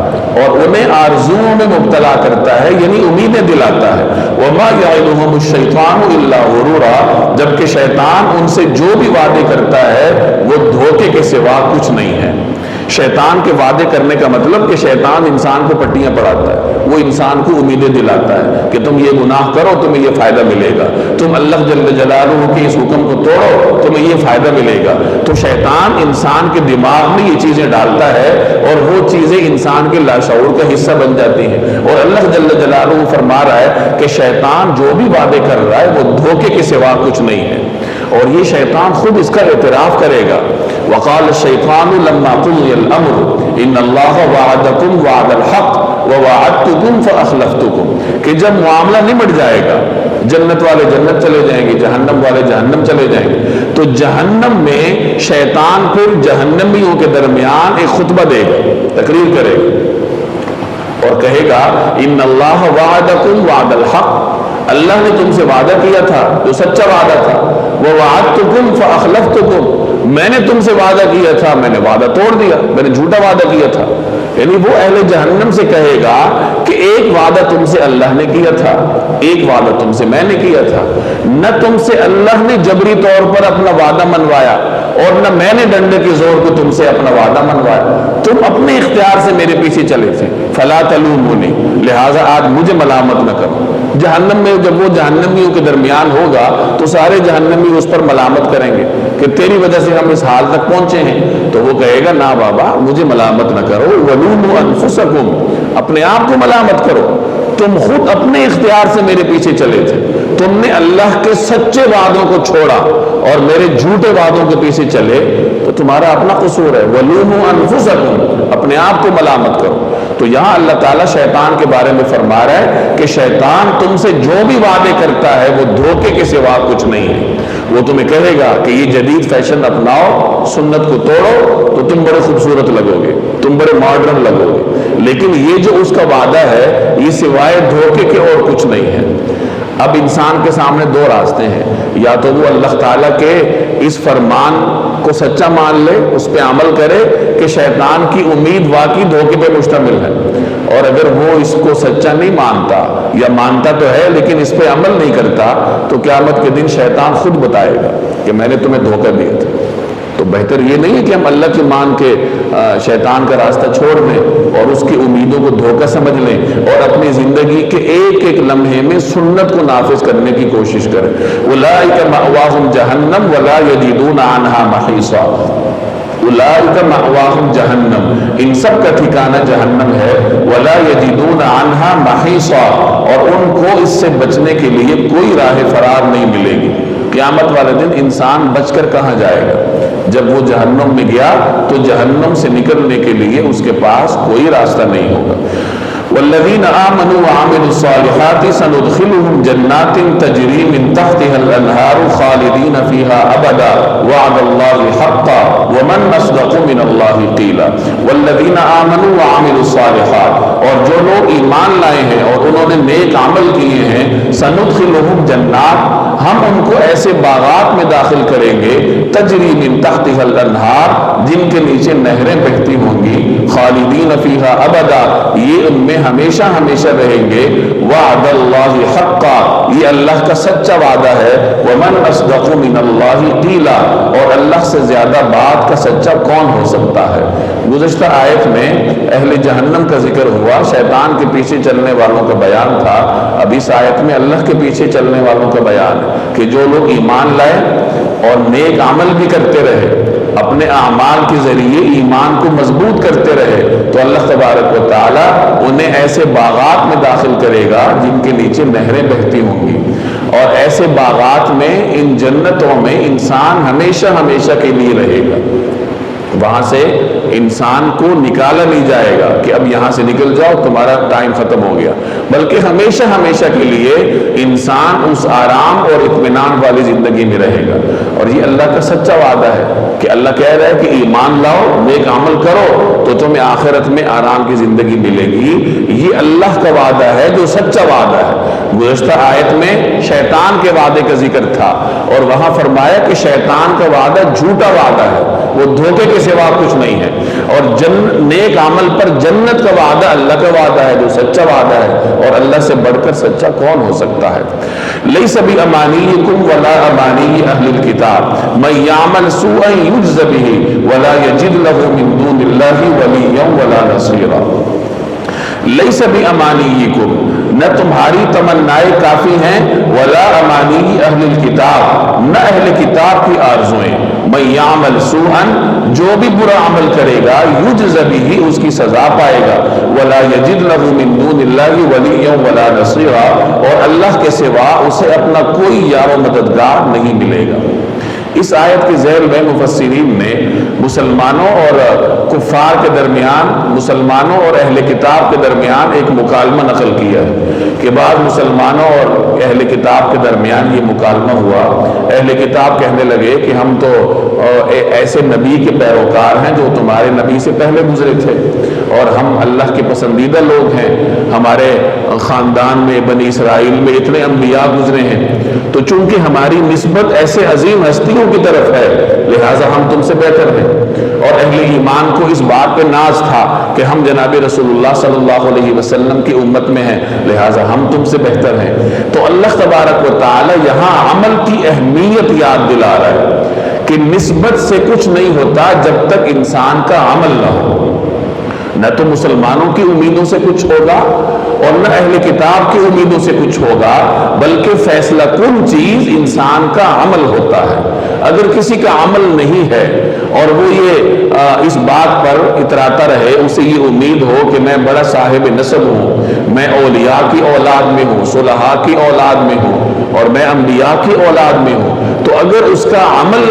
اور انہیں آرزوؤں میں مبتلا کرتا ہے، یعنی امیدیں دلاتا ہے۔ وما یعدہم الشیطان الا غرورا، جبکہ شیطان ان سے جو بھی وعدے کرتا ہے وہ دھوکے کے سوا کچھ نہیں ہے۔ شیطان کے وعدے کرنے کا مطلب کہ شیطان انسان کو پٹیاں پڑھاتا ہے، وہ انسان کو امیدیں دلاتا ہے کہ تم یہ گناہ کرو تمہیں یہ فائدہ ملے گا، تم اللہ جل جلالہ کے اس حکم کو توڑو تمہیں یہ فائدہ ملے گا۔ تو شیطان انسان کے دماغ میں یہ چیزیں ڈالتا ہے، اور وہ چیزیں انسان کے لاشعور کا حصہ بن جاتی ہیں، اور اللہ جل جلالہ فرما رہا ہے کہ شیطان جو بھی وعدے کر رہا ہے وہ دھوکے کے سوا کچھ نہیں ہے، اور یہ شیطان خود اس کا اعتراف کرے گا۔ وقال الشیطان لما قضی الامر ان اللہ وعدکم وعد الحق ووعدتکم فاخلفتکم، کہ جب معاملہ نمٹ جائے گا، جنت والے جنت چلے جائیں گے، جہنم والے جہنم چلے جائیں گے، تو جہنم میں شیطان پھر جہنمیوں کے درمیان ایک خطبہ دے گا، تقریر کرے گا، اور کہے گا ان اللہ وعدکم وعد الحق، اللہ نے تم سے وعدہ کیا تھا جو سچا وعدہ تھا، ووعدتکم فاخلفتکم، میں نے تم سے وعدہ کیا تھا میں نے وعدہ توڑ دیا، میں نے جھوٹا وعدہ کیا تھا۔ یعنی وہ اہل جہنم سے کہے گا کہ ایک وعدہ تم سے اللہ نے کیا تھا، ایک وعدہ تم سے میں نے کیا تھا، نہ تم سے اللہ نے جبری طور پر اپنا وعدہ منوایا، اور نہ میں نے ڈنڈے کے زور کو تم سے اپنا وعدہ منوایا، تم اپنے اختیار سے میرے پیچھے چلے تھے، فلا تلومونی، لہٰذا آج مجھے ملامت نہ کرو۔ جہنم میں جب وہ جہنمیوں کے درمیان ہوگا تو سارے جہنمی اس پر ملامت کریں گے کہ تیری وجہ سے ہم اس حال تک پہنچے ہیں، تو وہ کہے گا نا بابا مجھے ملامت نہ کرو، ولوموا انفسکم، اپنے آپ کو ملامت کرو، تم خود اپنے اختیار سے میرے پیچھے چلے تھے، تم نے اللہ کے سچے وعدوں کو چھوڑا اور میرے جھوٹے وعدوں کے پیچھے چلے، تو تمہارا اپنا قصور ہے، ولوموا انفسکم، اپنے آپ کو ملامت کرو۔ تو یہاں اللہ تعالیٰ شیطان کے بارے میں فرما رہا ہے کہ شیطان تم سے جو بھی وعدے کرتا ہے وہ دھوکے کے سوا کچھ نہیں ہے۔ وہ تمہیں کہے گا کہ یہ جدید فیشن اپناؤ، سنت کو توڑو تو تم بڑے خوبصورت لگو گے، تم بڑے ماڈرن لگو گے، لیکن یہ جو اس کا وعدہ ہے یہ سوائے دھوکے کے اور کچھ نہیں ہے۔ اب انسان کے سامنے دو راستے ہیں، یا تو وہ اللہ تعالیٰ کے اس فرمان کو سچا مان لے، اس پہ عمل کرے کہ شیطان کی امید واقعی دھوکے پہ مشتمل ہے، اور اگر وہ اس کو سچا نہیں مانتا یا مانتا تو ہے لیکن اس پہ عمل نہیں کرتا، تو قیامت کے دن شیطان خود بتائے گا کہ میں نے تمہیں دھوکہ دیا تھا۔ تو بہتر یہ نہیں ہے کہ ہم اللہ کی مان کے شیطان کا راستہ چھوڑ دیں اور اس کی امیدوں کو دھوکہ سمجھ لیں اور اپنی زندگی کے ایک ایک لمحے میں سنت کو نافذ کرنے کی کوشش کریں۔ اولئک مأواہم جہنم ولا یجدون عنہا محیصا، اولئک مأواہم جہنم، ان سب کا ٹھکانہ جہنم ہے، ولا یجدون عنہا محیصا، اور ان کو اس سے بچنے کے لیے کوئی راہ فرار نہیں ملے گی۔ قیامت والے دن انسان بچ کر کہاں جائے گا؟ جب وہ جہنم میں گیا تو جہنم سے نکلنے کے لیے اس کے پاس کوئی راستہ نہیں ہوگا۔ والذین آمنوا وعملوا الصالحات سندخلهم جنات تجری من تحتها الانہار خالدین فیہا ابدا وعد اللہ حقا ومن اصدق من اللہ قیلا۔ والذین آمنوا وعملوا الصالحات، اور جو لوگ ایمان لائے ہیں اور انہوں نے نیک عمل کیے ہیں، سندخلهم جنات، ہم ان کو ایسے باغات میں داخل کریں گے، تجری من تحتها الانہار، جن کے نیچے نہریں بہتی ہوں گی، خالدین فیہا ابدا، یہ ان میں ہمیشہ ہمیشہ رہیں گے، وعد اللہ حقا، یہ اللہ کا سچا وعدہ ہے۔ وَمَنْ أَصْدَقُ مِنَ اللَّهِ قِيلًا، اور اللہ سے زیادہ بات کا سچا کون ہو سکتا ہے۔ گزشتہ آیت میں اہل جہنم کا ذکر ہوا، شیطان کے پیچھے چلنے والوں کا بیان تھا۔ اب اس آیت میں اللہ کے پیچھے چلنے والوں کا بیان ہے کہ جو لوگ ایمان لائے اور نیک عمل بھی کرتے رہے، اپنے اعمال کے ذریعے ایمان کو مضبوط کرتے رہے، تو اللہ تبارک و تعالیٰ انہیں ایسے باغات میں داخل کرے گا جن کے نیچے نہریں بہتی ہوں گی، اور ایسے باغات میں، ان جنتوں میں انسان ہمیشہ ہمیشہ کے لیے رہے گا۔ وہاں سے انسان کو نکالا نہیں جائے گا کہ اب یہاں سے نکل جاؤ تمہارا ٹائم ختم ہو گیا، بلکہ ہمیشہ ہمیشہ کے لیے انسان اس آرام اور اطمینان والی زندگی میں رہے گا۔ اور یہ اللہ کا سچا وعدہ ہے کہ اللہ کہہ رہا ہے کہ ایمان لاؤ، نیک عمل کرو تو تمہیں آخرت میں آرام کی زندگی ملے گی۔ یہ اللہ کا وعدہ ہے جو سچا وعدہ ہے۔ گزشتہ آیت میں شیطان کے وعدے کا ذکر تھا، اور وہاں فرمایا کہ شیطان کا وعدہ جھوٹا وعدہ ہے، وہ دھوکے کے سوا کچھ نہیں ہے، اور نیک عمل پر جنت کا وعدہ اللہ کا وعدہ ہے جو سچا وعدہ ہے، اور اللہ سے بڑھ کر سچا کون ہو سکتا ہے۔ لیس بِأَمَانِيِّكُمْ وَلَا أَمَانِيِّ أَهْلِ الْكِتَابِ مَن يَعْمَلْ سُوءًا يُجْزَ بِهِ وَلَا يَجِدْ لَهُ مِن دُونِ اللَّهِ وَلِيًّا وَلَا نَصِيرًا۔ لیس بِأَمَانِيِّكُمْ، نہ تمہاری تمنائیں کافی ہیں، وَلَا أَمَانِيِّ أَهْلِ الْكِتَابِ، نہ اہل کتاب کی آرزوئیں۔ مَن يَعْمَلْ سُوءًا، جو بھی برا عمل کرے گا، يُجْزَ بِهِ، اس کی سزا پائے گا، وَلَا يَجِدْ لَهُ مِن دُونِ اللَّهِ وَلِيًّا وَلَا نَصِيرًا، اور اللہ کے سوا اسے اپنا کوئی یار و مددگار نہیں ملے گا۔ اس آیت کے ذیل میں مفسرین نے مسلمانوں اور کفار کے درمیان، مسلمانوں اور اہل کتاب کے درمیان ایک مکالمہ نقل کیا ہے کہ بعض مسلمانوں اور اہل کتاب کے درمیان یہ مکالمہ ہوا۔ اہل کتاب کہنے لگے کہ ہم تو ایسے نبی کے پیروکار ہیں جو تمہارے نبی سے پہلے گزرے تھے، اور ہم اللہ کے پسندیدہ لوگ ہیں، ہمارے خاندان میں بنی اسرائیل میں اتنے انبیاء گزرے ہیں، تو چونکہ ہماری نسبت ایسے عظیم ہستیوں کی طرف ہے لہٰذا ہم تم سے بہتر ہیں۔ اور اہل ایمان کو اس بات پہ ناز تھا کہ ہم جناب رسول اللہ صلی اللہ علیہ وسلم کی امت میں ہیں، لہٰذا ہم تم سے بہتر ہیں۔ تو اللہ تبارک و تعالی یہاں عمل کی اہمیت یاد دلا رہا ہے کہ نسبت سے کچھ نہیں ہوتا جب تک انسان کا عمل نہ ہو۔ نہ تو مسلمانوں کی امیدوں سے کچھ ہوگا اور نہ اہل کتاب کی امیدوں سے کچھ ہوگا، بلکہ فیصلہ کن چیز انسان کا عمل ہوتا ہے۔ اگر کسی کا عمل نہیں ہے اور وہ یہ اس بات پر اتراتا رہے، اسے یہ امید ہو کہ میں بڑا صاحب نسب ہوں، میں اولیاء کی اولاد میں ہوں، صلحاء کی اولاد میں ہوں، اور میں انبیاء کی اولاد میں ہوں، تو اگر اس کا عمل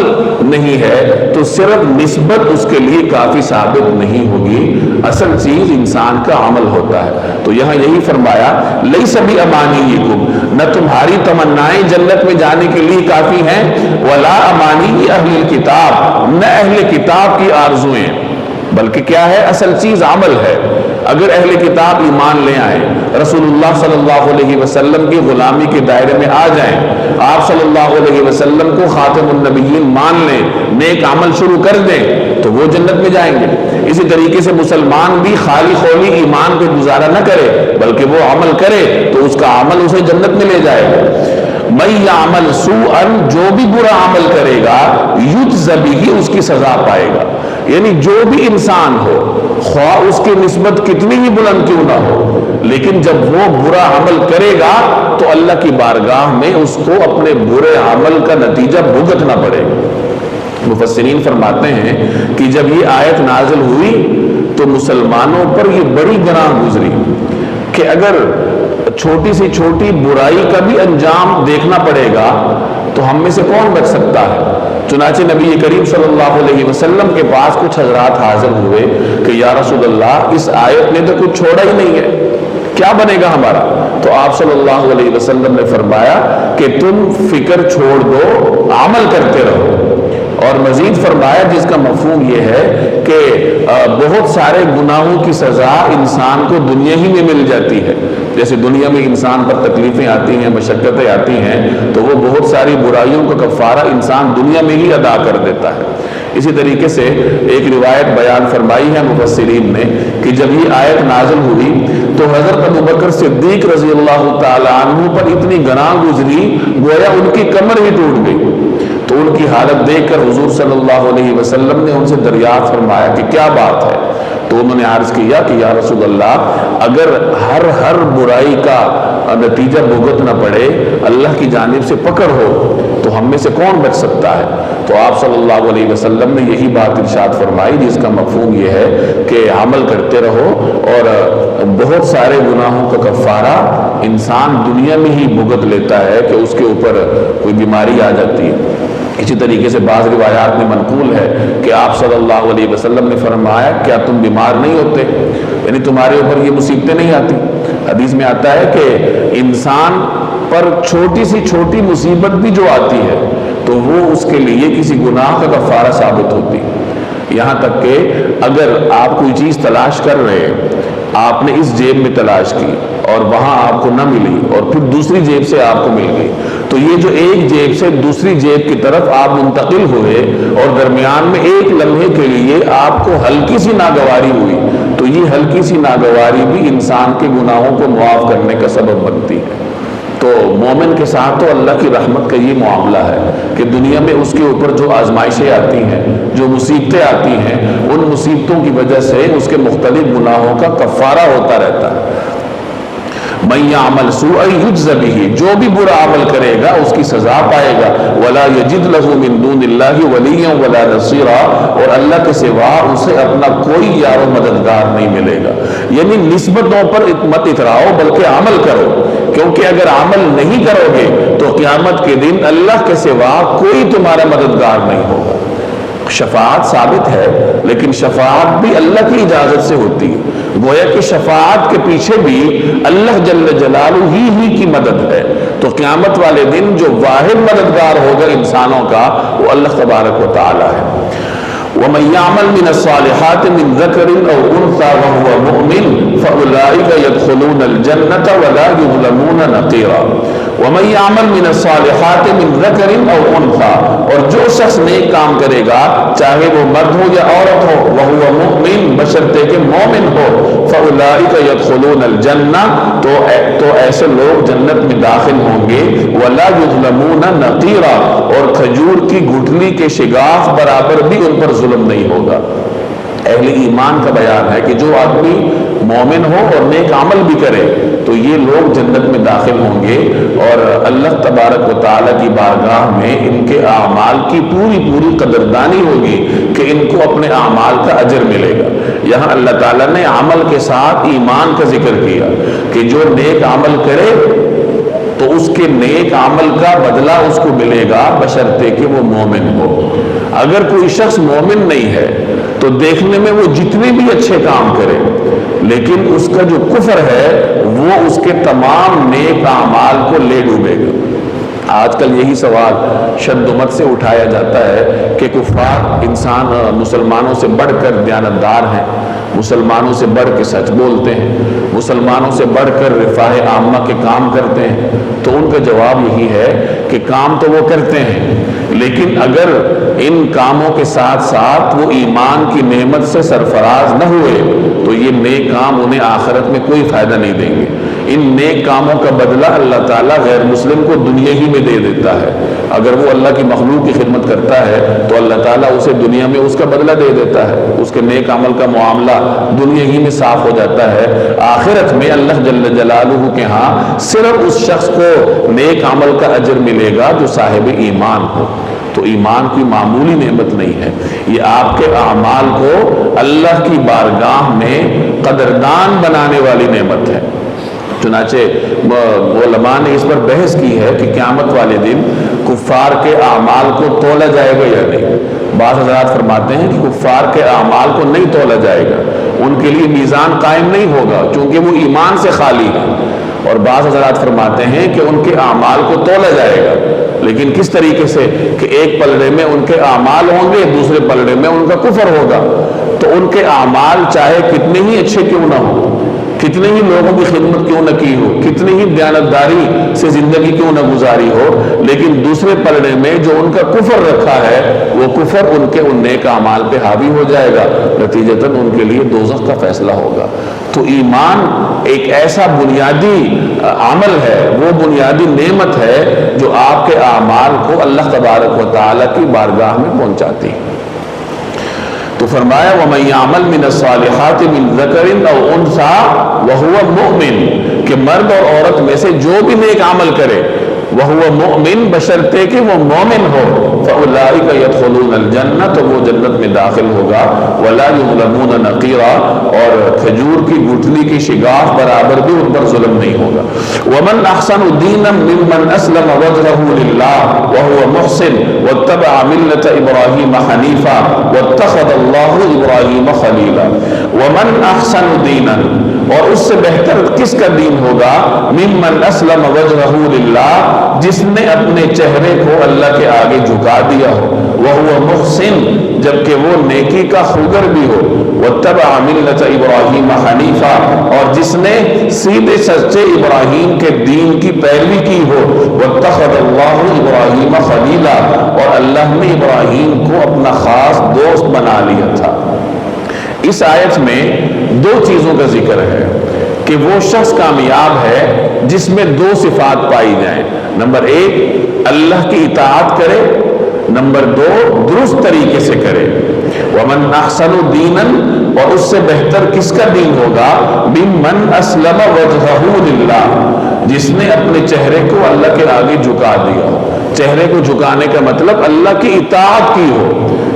نہیں ہے تو صرف نسبت اس کے لیے کافی ثابت نہیں ہوگی۔ اصل چیز انسان کا عمل ہوتا ہے۔ تو یہاں یہی فرمایا لیس بِأَمَانِيِّكُمْ، نہ تمہاری تمنائیں جنت میں جانے کے لیے کافی ہیں، وَلَا أَمَانِيِّ أَهْلِ الْكِتَابِ، نہ اہل کتاب کی آرزوئیں، بلکہ کیا ہے؟ اصل چیز عمل ہے۔ اگر اہل کتاب ایمان لے آئیں، رسول اللہ صلی اللہ علیہ وسلم کی غلامی کے دائرے میں آ جائیں، آپ صلی اللہ علیہ وسلم کو خاتم النبیین مان لیں، نیک عمل شروع کر دیں، تو وہ جنت میں جائیں گے۔ اسی طریقے سے مسلمان بھی خالی خولی ایمان پہ گزارا نہ کرے، بلکہ وہ عمل کرے تو اس کا عمل اسے جنت میں لے جائے گا۔ مَن يَعْمَلْ سُوءًا، جو بھی برا عمل کرے گا، یُجْزَ بِهِ، اس کی سزا پائے گا۔ یعنی جو بھی انسان ہو، خواہ اس کی نسبت کتنی ہی بلند کیوں نہ ہو، لیکن جب وہ برا عمل کرے گا تو اللہ کی بارگاہ میں اس کو اپنے برے عمل کا نتیجہ بھگتنا پڑے گا۔ مفسرین فرماتے ہیں کہ جب یہ آیت نازل ہوئی تو مسلمانوں پر یہ بڑی گراں گزری کہ اگر چھوٹی سی چھوٹی برائی کا بھی انجام دیکھنا پڑے گا تو ہم میں سے کون بچ سکتا ہے۔ چنانچہ نبی کریم صلی اللہ علیہ وسلم کے پاس کچھ حضرات حاضر ہوئے کہ یا رسول اللہ، اس آیت نے تو کچھ چھوڑا ہی نہیں ہے، کیا بنے گا ہمارا؟ تو آپ صلی اللہ علیہ وسلم نے فرمایا کہ تم فکر چھوڑ دو، عمل کرتے رہو۔ اور مزید فرمایا جس کا مفہوم یہ ہے کہ بہت سارے گناہوں کی سزا انسان کو دنیا ہی میں مل جاتی ہے۔ جیسے دنیا میں انسان پر تکلیفیں آتی ہیں، مشقتیں آتی ہیں، تو وہ بہت ساری برائیوں کا کفارہ انسان دنیا میں ہی ادا کر دیتا ہے۔ اسی طریقے سے ایک روایت بیان فرمائی ہے مفسرین نے کہ جب یہ آیت نازل ہوئی تو تو حضرت ابوبکر صدیق رضی اللہ تعالیٰ عنہ پر اتنی گناہ گزری گویا ان کی کمر ہی ٹوٹ گئی. تو ان کی حالت دیکھ کر حضور صلی اللہ علیہ وسلم نے ان سے دریافت فرمایا کہ کیا بات ہے؟ تو انہوں نے عرض کیا کہ یا رسول اللہ، اگر ہر برائی کا نتیجہ بھگتنا پڑے، اللہ کی جانب سے پکڑ ہو، تو ہم میں سے کون بچ سکتا ہے؟ تو آپ صلی اللہ علیہ وسلم نے یہی بات ارشاد فرمائی جس کا مفہوم یہ ہے کہ عمل کرتے رہو، اور بہت سارے گناہوں کا کفارہ انسان دنیا میں ہی بھگت لیتا ہے کہ اس کے اوپر کوئی بیماری آ جاتی ہے. اسی طریقے سے بعض روایات میں منقول ہے کہ آپ صلی اللہ علیہ وسلم نے فرمایا کیا تم بیمار نہیں ہوتے؟ یعنی تمہارے اوپر یہ مصیبتیں نہیں آتی؟ حدیث میں آتا ہے کہ انسان پر چھوٹی سی چھوٹی مصیبت بھی جو آتی ہے تو وہ اس کے لیے کسی گناہ کا کفارہ ثابت ہوتی. یہاں تک کہ اگر آپ کوئی چیز تلاش کر رہے ہیں، آپ نے اس جیب میں تلاش کی اور وہاں آپ کو نہ ملی اور پھر دوسری جیب سے آپ کو مل گئی، تو یہ جو ایک جیب سے دوسری جیب کی طرف آپ منتقل ہوئے اور درمیان میں ایک لمحے کے لیے آپ کو ہلکی سی ناگواری ہوئی، تو یہ ہلکی سی ناگواری بھی انسان کے گناہوں کو معاف کرنے کا سبب بنتی ہے. تو مومن کے ساتھ تو اللہ کی رحمت کا یہ معاملہ ہے کہ دنیا میں اس کے اوپر جو آزمائشیں آتی ہیں، جو مصیبتیں آتی ہیں، ان مصیبتوں کی وجہ سے اس کے مختلف گناہوں کا کفارہ ہوتا رہتا ہے. من یعمل سوءا یجز بہ، جو بھی برا عمل کرے گا اس کی سزا پائے گا. ولا یجد لہ من دون اللہ ولیا ولا نصیرا، اور اللہ کے سوا اسے اپنا کوئی یار و مددگار نہیں ملے گا. یعنی نسبتوں پر مت اتراؤ بلکہ عمل کرو، کیونکہ اگر عمل نہیں کرو گے تو قیامت کے دن اللہ کے سوا کوئی تمہارا مددگار نہیں ہوگا. شفاعت ثابت ہے، لیکن شفاعت بھی اللہ کی اجازت سے ہوتی ہے. گویا کہ شفاعت کے پیچھے بھی اللہ جل جلالہ ہی کی مدد ہے. تو قیامت والے دن جو واحد مددگار ہوگا انسانوں کا وہ اللہ تبارک و تعالی ہے. وَمَن يَعْمَلْ مِنَ الصَّالِحَاتِ مِن ذَكَرٍ أَوْ أُنثَىٰ وَهُوَ مُؤْمِنٌ فَأُولَٰئِكَ يَدْخُلُونَ الْجَنَّةَ وَلَا يُظْلَمُونَ نَقِيرًا. وَمَن يَعْمَلْ مِنَ الصَّالِحَاتِ مِن ذَكَرٍ أَوْ أُنثَىٰ، اور جو شخص نیک کام کرے گا چاہے وہ مرد ہو یا عورت ہو، وَهُوَ مُؤْمِن، بشرطے کہ مومن ہو، فَأُولَٰئِكَ يَدْخُلُونَ الْجَنَّةَ، تو ایسے لوگ جنت میں داخل ہوں گے. وَلَا يُظْلَمُونَ نَقِيرًا، اور کھجور کی گٹھلی کے شگاف برابر بھی ان پر ظلم نہیں ہوگا. اہل ایمان کا بیان ہے کہ جو آدمی مومن ہو اور نیک عمل بھی کرے تو یہ لوگ جنت میں داخل ہوں گے، اور اللہ تبارک و تعالیٰ کی بارگاہ میں ان کے اعمال کی پوری قدردانی ہوگی کہ ان کو اپنے اعمال کا اجر ملے گا. یہاں اللہ تعالیٰ نے عمل کے ساتھ ایمان کا ذکر کیا کہ جو نیک عمل کرے تو اس کے نیک عمل کا بدلہ اس کو ملے گا بشرطے کہ وہ مومن ہو. اگر کوئی شخص مومن نہیں ہے تو دیکھنے میں وہ جتنے بھی اچھے کام کرے، لیکن اس کا جو کفر ہے وہ اس کے تمام نیک اعمال کو لے ڈوبے گا. آج کل یہی سوال شد و مت سے اٹھایا جاتا ہے کہ کفار انسان مسلمانوں سے بڑھ کر دیانتدار ہیں، مسلمانوں سے بڑھ کے سچ بولتے ہیں، مسلمانوں سے بڑھ کر رفاہ عامہ کے کام کرتے ہیں. تو ان کا جواب یہی ہے کہ کام تو وہ کرتے ہیں، لیکن اگر ان کاموں کے ساتھ ساتھ وہ ایمان کی نعمت سے سرفراز نہ ہوئے تو یہ نیک کام انہیں آخرت میں کوئی فائدہ نہیں دیں گے. ان نیک کاموں کا بدلہ اللہ تعالیٰ غیر مسلم کو دنیا ہی میں دے دیتا ہے. اگر وہ اللہ کی مخلوق کی خدمت کرتا ہے تو اللہ تعالیٰ اسے دنیا میں اس کا بدلہ دے دیتا ہے، اس کے نیک عمل کا معاملہ دنیا ہی میں صاف ہو جاتا ہے. آخرت میں اللہ جل جلالہ کے ہاں صرف اس شخص کو نیک عمل کا اجر ملے گا جو صاحب ایمان ہو. تو ایمان کی معمولی نعمت نہیں ہے، یہ آپ کے اعمال کو اللہ کی بارگاہ میں قدردان بنانے والی نعمت ہے. چنانچہ علماء نے اس پر بحث کی ہے کہ قیامت والے دن کفار کے اعمال کو تولا جائے گا یا نہیں. بعض حضرات فرماتے ہیں کہ کفار کے اعمال کو نہیں تولا جائے گا، ان کے لیے میزان قائم نہیں ہوگا چونکہ وہ ایمان سے خالی ہے. اور بعض حضرات فرماتے ہیں کہ ان کے اعمال کو تولا جائے گا، لیکن کس طریقے سے کہ ایک پلڑے میں ان کے اعمال ہوں گے، دوسرے پلڑے میں ان کا کفر ہوگا. تو ان کے اعمال چاہے کتنے ہی اچھے کیوں نہ ہوں، کتنے ہی لوگوں کی خدمت کیوں نہ کی ہو، کتنی ہی دیانتداری سے زندگی کیوں نہ گزاری ہو، لیکن دوسرے پلڑے میں جو ان کا کفر رکھا ہے وہ کفر ان کے ان نیک اعمال پہ حاوی ہو جائے گا، نتیجتاً ان کے لیے دوزخ کا فیصلہ ہوگا۔ تو ایمان ایک ایسا بنیادی عمل ہے، وہ بنیادی نعمت ہے جو آپ کے اعمال کو اللہ تبارک و تعالیٰ کی بارگاہ میں پہنچاتی ہے۔ تو فرمایا وَمَن يَعْمَلْ مِنَ الصَّالِحَاتِ مِن ذَكَرٍ أَوْ أُنثَىٰ وَهُوَ مُؤْمِنٌ، کہ مرد اور عورت میں سے جو بھی نیک عمل کرے وَهُوَ مُؤْمِن، بشرطے کہ وہ مومن ہو، فَأُولَٰئِكَ يَدْخُلُونَ الْجَنَّةَ، تو وہ جنت میں داخل ہوگا، وَلَا يُظْلَمُونَ نَقِيرًا، اور کھجور کی گٹھلی کی شگاف برابر بھی ان پر ظلم نہیں ہوگا۔ وَمَنْ أَحْسَنُ دِينًا مِّمَّنْ أَسْلَمَ وَجْهَهُ لِلَّهِ وَهُوَ مُحْسِنٌ وَاتَّبَعَ مِلَّةَ إِبْرَاهِيمَ حَنِيفًا وَاتَّخَذَ اللَّهُ إِبْرَاهِيمَ خَلِيلًا۔ وَمَنْ أَحْسَنُ دِينًا، اور اس سے بہتر کس کا دین ہوگا، مِّمَّنْ أَسْلَمَ وَجْهَهُ لِلَّهِ، جس نے اپنے چہرے کو اللہ کے آگے جھکا دیا ہو، وَهُوَ مُحْسِنٌ، جبکہ وہ نیکی کا خوگر بھی ہو، وَاتَّبَعَ مِلَّةَ إِبْرَاهِيمَ حَنِيفًا، اور جس نے سیدھے سچے ابراہیم کے دین کی پیروی کی ہو، وَاتَّخَذَ اللَّهُ إِبْرَاهِيمَ خَلِيلًا، اور اللہ نے ابراہیم کو اپنا خاص دوست بنا لیا تھا۔ اس آیت میں دو چیزوں کا ذکر ہے کہ وہ شخص کامیاب ہے جس میں دو صفات پائی جائیں، نمبر ایک اللہ کی اطاعت کرے، نمبر دو درست طریقے سے کرے۔ وَمَنْ أَحْسَنُ دِينًا، اور اس سے بہتر کس کا دین ہوگا، مِمَّنْ أَسْلَمَ وَجْهَهُ لِلَّهِ، جس نے اپنے چہرے کو اللہ کے آگے جھکا دیا ہو۔ چہرے کو جھکانے کا مطلب اللہ کی اطاعت کی ہو،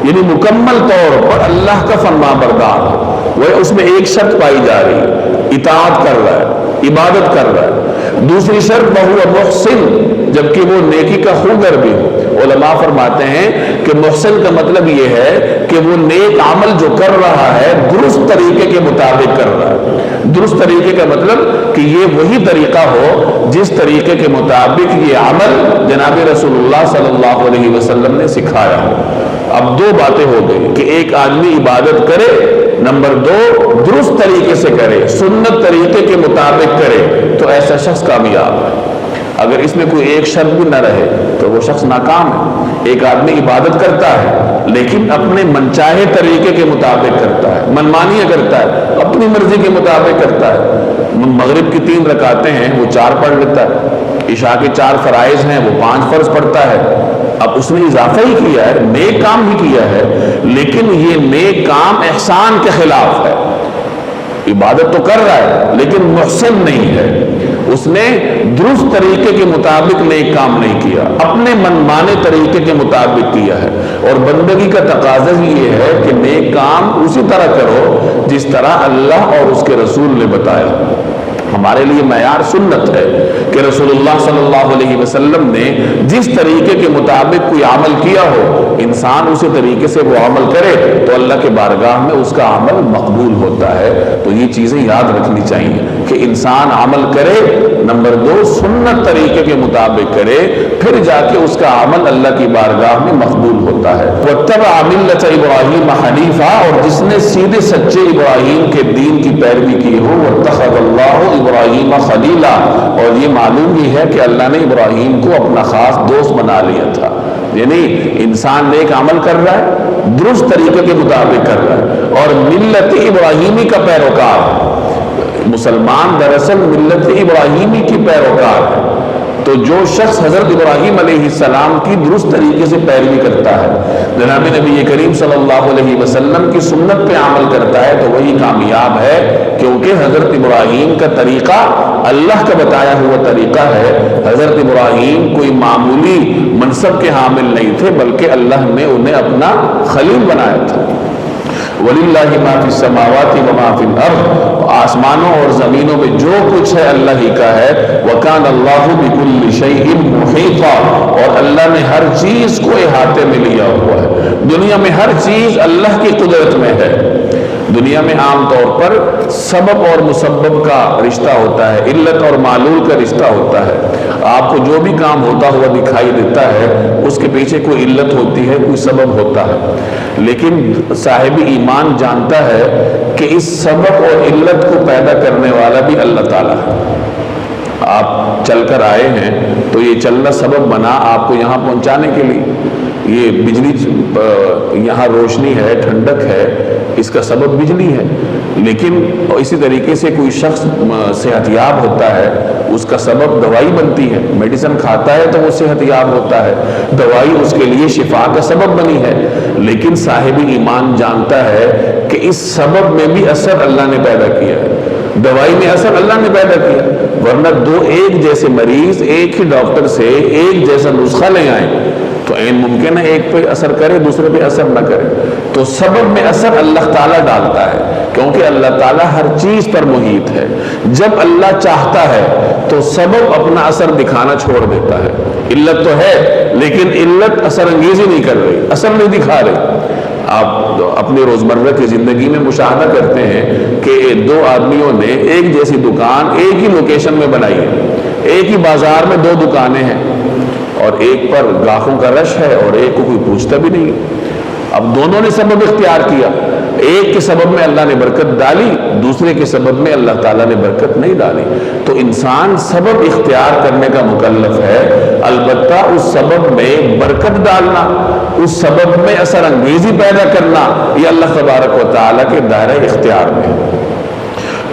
یعنی مکمل طور پر اللہ کا فرما بردار ہو۔ وہ اس میں ایک شرط پائی جا رہی ہے، اطاعت کر رہا ہے، عبادت کر رہا ہے۔ دوسری شرط وَهُوَ مُحْسِنٌ، جبکہ وہ نیکی کا خوگر بھی ہو۔ علماء فرماتے ہیں کہ محسن کا مطلب یہ ہے کہ وہ نیک عمل جو کر رہا ہے درست طریقے کے مطابق کر رہا ہے۔ درست طریقے کا مطلب کہ یہ وہی طریقہ ہو جس طریقے کے مطابق یہ عمل جناب رسول اللہ صلی اللہ علیہ وسلم نے سکھایا ہو۔ اب دو باتیں ہو گئی کہ ایک آدمی عبادت کرے، نمبر دو درست طریقے سے کرے، سنت طریقے کے مطابق کرے، تو ایسا شخص کامیاب ہے۔ اگر اس میں کوئی ایک شرط بھی نہ رہے تو وہ شخص ناکام ہے۔ ایک آدمی عبادت کرتا ہے لیکن اپنے منچاہے طریقے کے مطابق کرتا ہے، منمانیاں کرتا ہے، اپنی مرضی کے مطابق کرتا ہے۔ مغرب کی 3 رکعتیں ہیں وہ 4 پڑھ لیتا ہے، عشاء کے 4 فرائض ہیں وہ 5 فرض پڑھتا ہے۔ اب اس نے اضافہ ہی کیا ہے، نیک کام ہی کیا ہے، لیکن یہ نیک کام احسان کے خلاف ہے۔ عبادت تو کر رہا ہے لیکن محسن نہیں ہے، اس نے درست طریقے کے مطابق نیک کام نہیں کیا، اپنے منمانے طریقے کے مطابق کیا ہے۔ اور بندگی کا تقاضا ہی یہ ہے کہ نیک کام اسی طرح کرو جس طرح اللہ اور اس کے رسول نے بتایا۔ ہمارے لیے معیار سنت ہے کہ رسول اللہ صلی اللہ علیہ وسلم نے جس طریقے کے مطابق کوئی عمل کیا ہو، انسان اسی طریقے سے وہ عمل کرے تو اللہ کے بارگاہ میں اس کا عمل مقبول ہوتا ہے۔ تو یہ چیزیں یاد رکھنی چاہیے کہ انسان عمل کرے، نمبر 2 سنت طریقے کے مطابق کرے، پھر جا کے اس کا عمل اللہ کی بارگاہ میں مقبول ہوتا ہے۔ وَاتَّبَعَ مِلَّةَ إِبْرَاهِيمَ حَنِيفًا، اور جس نے سیدھے سچے ابراہیم کے دین کی پیروی کی ہو، وَاتَّخَذَ اللَّهُ إِبْرَاهِيمَ خَلِيلًا، اور یہ معلوم ہی ہے کہ اللہ نے ابراہیم کو اپنا خاص دوست بنا لیا تھا۔ یعنی انسان نیک عمل کر رہا ہے، درست طریقے کے مطابق کر رہا ہے اور ملت ابراہیمی کا پیروکار ہے۔ مسلمان دراصل ملت ابراہیمی کی پیروکار ہے۔ تو جو شخص حضرت ابراہیم علیہ السلام کی درست طریقے سے پیروی کرتا ہے، جناب نبی کریم صلی اللہ علیہ وسلم کی سنت پہ عمل کرتا ہے، تو وہی کامیاب ہے، کیونکہ حضرت ابراہیم کا طریقہ اللہ کا بتایا ہوا طریقہ ہے۔ حضرت ابراہیم کوئی معمولی منصب کے حامل نہیں تھے، بلکہ اللہ نے انہیں اپنا خلیل بنایا تھا۔ وَلِلَّهِ مَا فِي السَّمَاوَاتِ وَمَا فِي الْأَرْضِ، آسمانوں اور زمینوں میں جو کچھ ہے اللہ ہی کا ہے۔ وَكَانَ اللَّهُ بِكُلِّ شَيْءٍ مُحِيطًا، اور اللہ نے ہر چیز کو احاطے میں لیا ہوا ہے۔ دنیا میں ہر چیز اللہ کی قدرت میں ہے۔ دنیا میں عام طور پر سبب اور مسبب کا رشتہ ہوتا ہے، علت اور معلول کا رشتہ ہوتا ہے۔ آپ کو جو بھی کام ہوتا ہوا دکھائی دیتا ہے اس کے پیچھے کوئی علت ہوتی ہے، کوئی سبب ہوتا ہے۔ لیکن صاحب ایمان جانتا ہے کہ اس سبب اور علت کو پیدا کرنے والا بھی اللہ تعالیٰ ہے۔ آپ چل کر آئے ہیں تو یہ چلنا سبب بنا آپ کو یہاں پہنچانے کے لیے، یہ بجلی یہاں روشنی ہے، ٹھنڈک ہے، اس کا سبب بجلی ہے۔ لیکن اسی طریقے سے کوئی شخص صحت یاب ہوتا ہے، اس کا سبب دوائی بنتی ہے، میڈیسن کھاتا ہے تو وہ صحت یاب ہوتا ہے، دوائی اس کے لیے شفا کا سبب بنی ہے۔ لیکن صاحب ایمان جانتا ہے کہ اس سبب میں بھی اثر اللہ نے پیدا کیا ہے، دوائی میں اثر اللہ نے پیدا کیا، ورنہ دو ایک جیسے مریض ایک ہی ڈاکٹر سے ایک جیسا نسخہ لے آئیں تو عین ممکن ہے ایک پہ اثر کرے دوسرے پہ اثر نہ کرے۔ تو سبب میں اثر اللہ تعالیٰ ڈالتا ہے، کیونکہ اللہ تعالیٰ ہر چیز پر محیط ہے۔ جب اللہ چاہتا ہے تو سبب اپنا اثر دکھانا چھوڑ دیتا ہے۔ علت تو ہے لیکن علت اثر انگیزی نہیں کر رہی، اثر نہیں دکھا رہی۔ آپ اپنی روزمرہ کی زندگی میں مشاہدہ کرتے ہیں کہ دو آدمیوں نے ایک جیسی دکان ایک ہی لوکیشن میں بنائی ہے، ایک ہی بازار میں دو دکانیں ہیں، اور ایک پر گاہکوں کا رش ہے اور ایک کو کوئی پوچھتا بھی نہیں۔ اب دونوں نے سبب اختیار کیا، ایک کے سبب میں اللہ نے برکت ڈالی، دوسرے کے سبب میں اللہ تعالیٰ نے برکت نہیں ڈالی۔ تو انسان سبب اختیار کرنے کا مکلف ہے، البتہ اس سبب میں برکت ڈالنا، اس سبب میں اثر انگیزی پیدا کرنا، یہ اللہ تبارک و تعالیٰ کے دائرہ اختیار میں ہے۔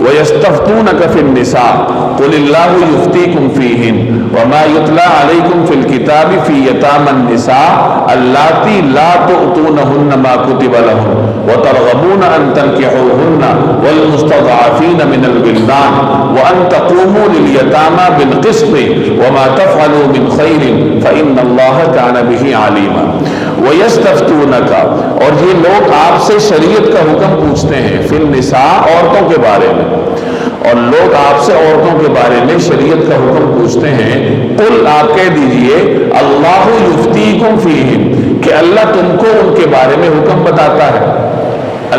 وَيَسْتَفْتُونَكَ فِي النِّسَاءِ قُلِ اللَّهُ يُفْتِيكُمْ فِيهِنَّ وَمَا يُتْلَى عَلَيْكُمْ فِي الْكِتَابِ فِي يَتَامَى النِّسَاءِ اللَّاتِي لَا تُؤْتُونَهُنَّ مَا كُتِبَ لَهُنَّ وَتَرْغَبُونَ أَن تَنكِحُوهُنَّ وَالْمُسْتَضْعَفِينَ مِنَ الْوِلْدَانِ وَأَن تَقُومُوا لِلْيَتَامَى بِالْقِسْطِ وَمَا تَفْعَلُوا مِنْ خَيْرٍ فَإِنَّ اللَّهَ كَانَ بِهِ عَلِيمًا۔ وَيَسْتَفْتُونَكَ، اور یہ لوگ آپ سے شریعت کا حکم پوچھتے ہیں، فی النساء، عورتوں کے بارے میں، اور لوگ آپ سے عورتوں کے بارے میں شریعت کا حکم پوچھتے ہیں، قل، آپ کہہ دیجئے، اللہ یفتیکم فیہن، کہ اللہ تم کو ان کے بارے میں حکم بتاتا ہے،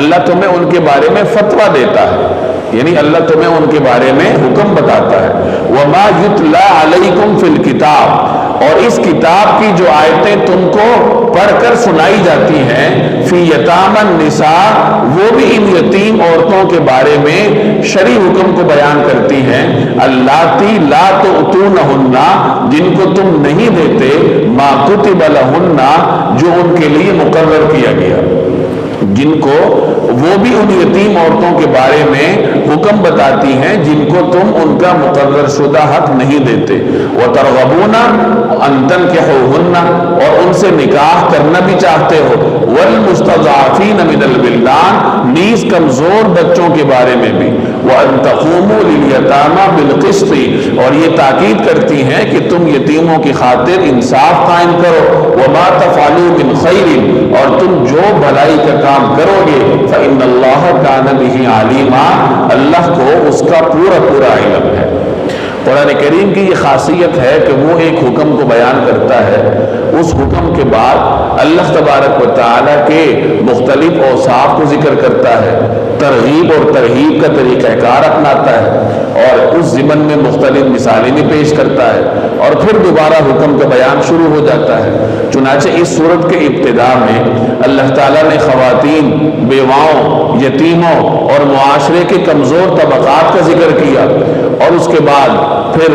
اللہ تمہیں ان کے بارے میں فتویٰ دیتا ہے، یعنی اللہ تمہیں ان کے بارے میں حکم بتاتا ہے۔ وَمَا يُتْلَى عَلَيْكُمْ فِي الْكِتَابِ، اور اس کتاب کی جو آیتیں تم کو پڑھ کر سنائی جاتی ہیں، فی یتامى النساء، وہ بھی ان یتیم عورتوں کے بارے میں شرعی حکم کو بیان کرتی ہیں، اللاتی لا تؤتونہن، جن کو تم نہیں دیتے، ما کتب لہن، جو ان کے لیے مقرر کیا گیا، جن کو وہ بھی ان یتیم عورتوں کے بارے میں حکم بتاتی ہیں جن کو تم ان کا مقرر شدہ حق نہیں دیتے، وَتَرْغَبُونَ أَن تَنكِحُوهُنَّ، اور ان سے نکاح کرنا بھی چاہتے ہو، وَالْمُسْتَضْعَفِينَ مِنَ الْوِلْدَانِ، نیز کمزور بچوں کے بارے میں بھی، وَأَن تَقُومُوا لِلْيَتَامَى بِالْقِسْطِ، اور یہ تاکید کرتی ہیں کہ تم یتیموں کی خاطر انصاف قائم کرو، وَمَا تَفْعَلُوا مِنْ خَيْرٍ، اور تم جو بھلائی کا کام کرو گے، فَإِنَّ اللَّهَ كَانَ بِهِ عَلِيمًا، اللہ کو اس کا پورا پورا علم ہے۔ قرآن کریم کی یہ خاصیت ہے کہ وہ ایک حکم کو بیان کرتا ہے، اس حکم کے بعد اللہ تبارک و تعالیٰ کے مختلف اوصاف کو ذکر کرتا ہے، ترغیب اور ترہیب کا طریقہ کار اپناتا ہے، اور اس ضمن میں مختلف مثالیں بھی پیش کرتا ہے، اور پھر دوبارہ حکم کا بیان شروع ہو جاتا ہے۔ چنانچہ اس سورت کے ابتدا میں اللہ تعالیٰ نے خواتین، بیواؤں، یتیموں اور معاشرے کے کمزور طبقات کا ذکر کیا، اور اس کے بعد پھر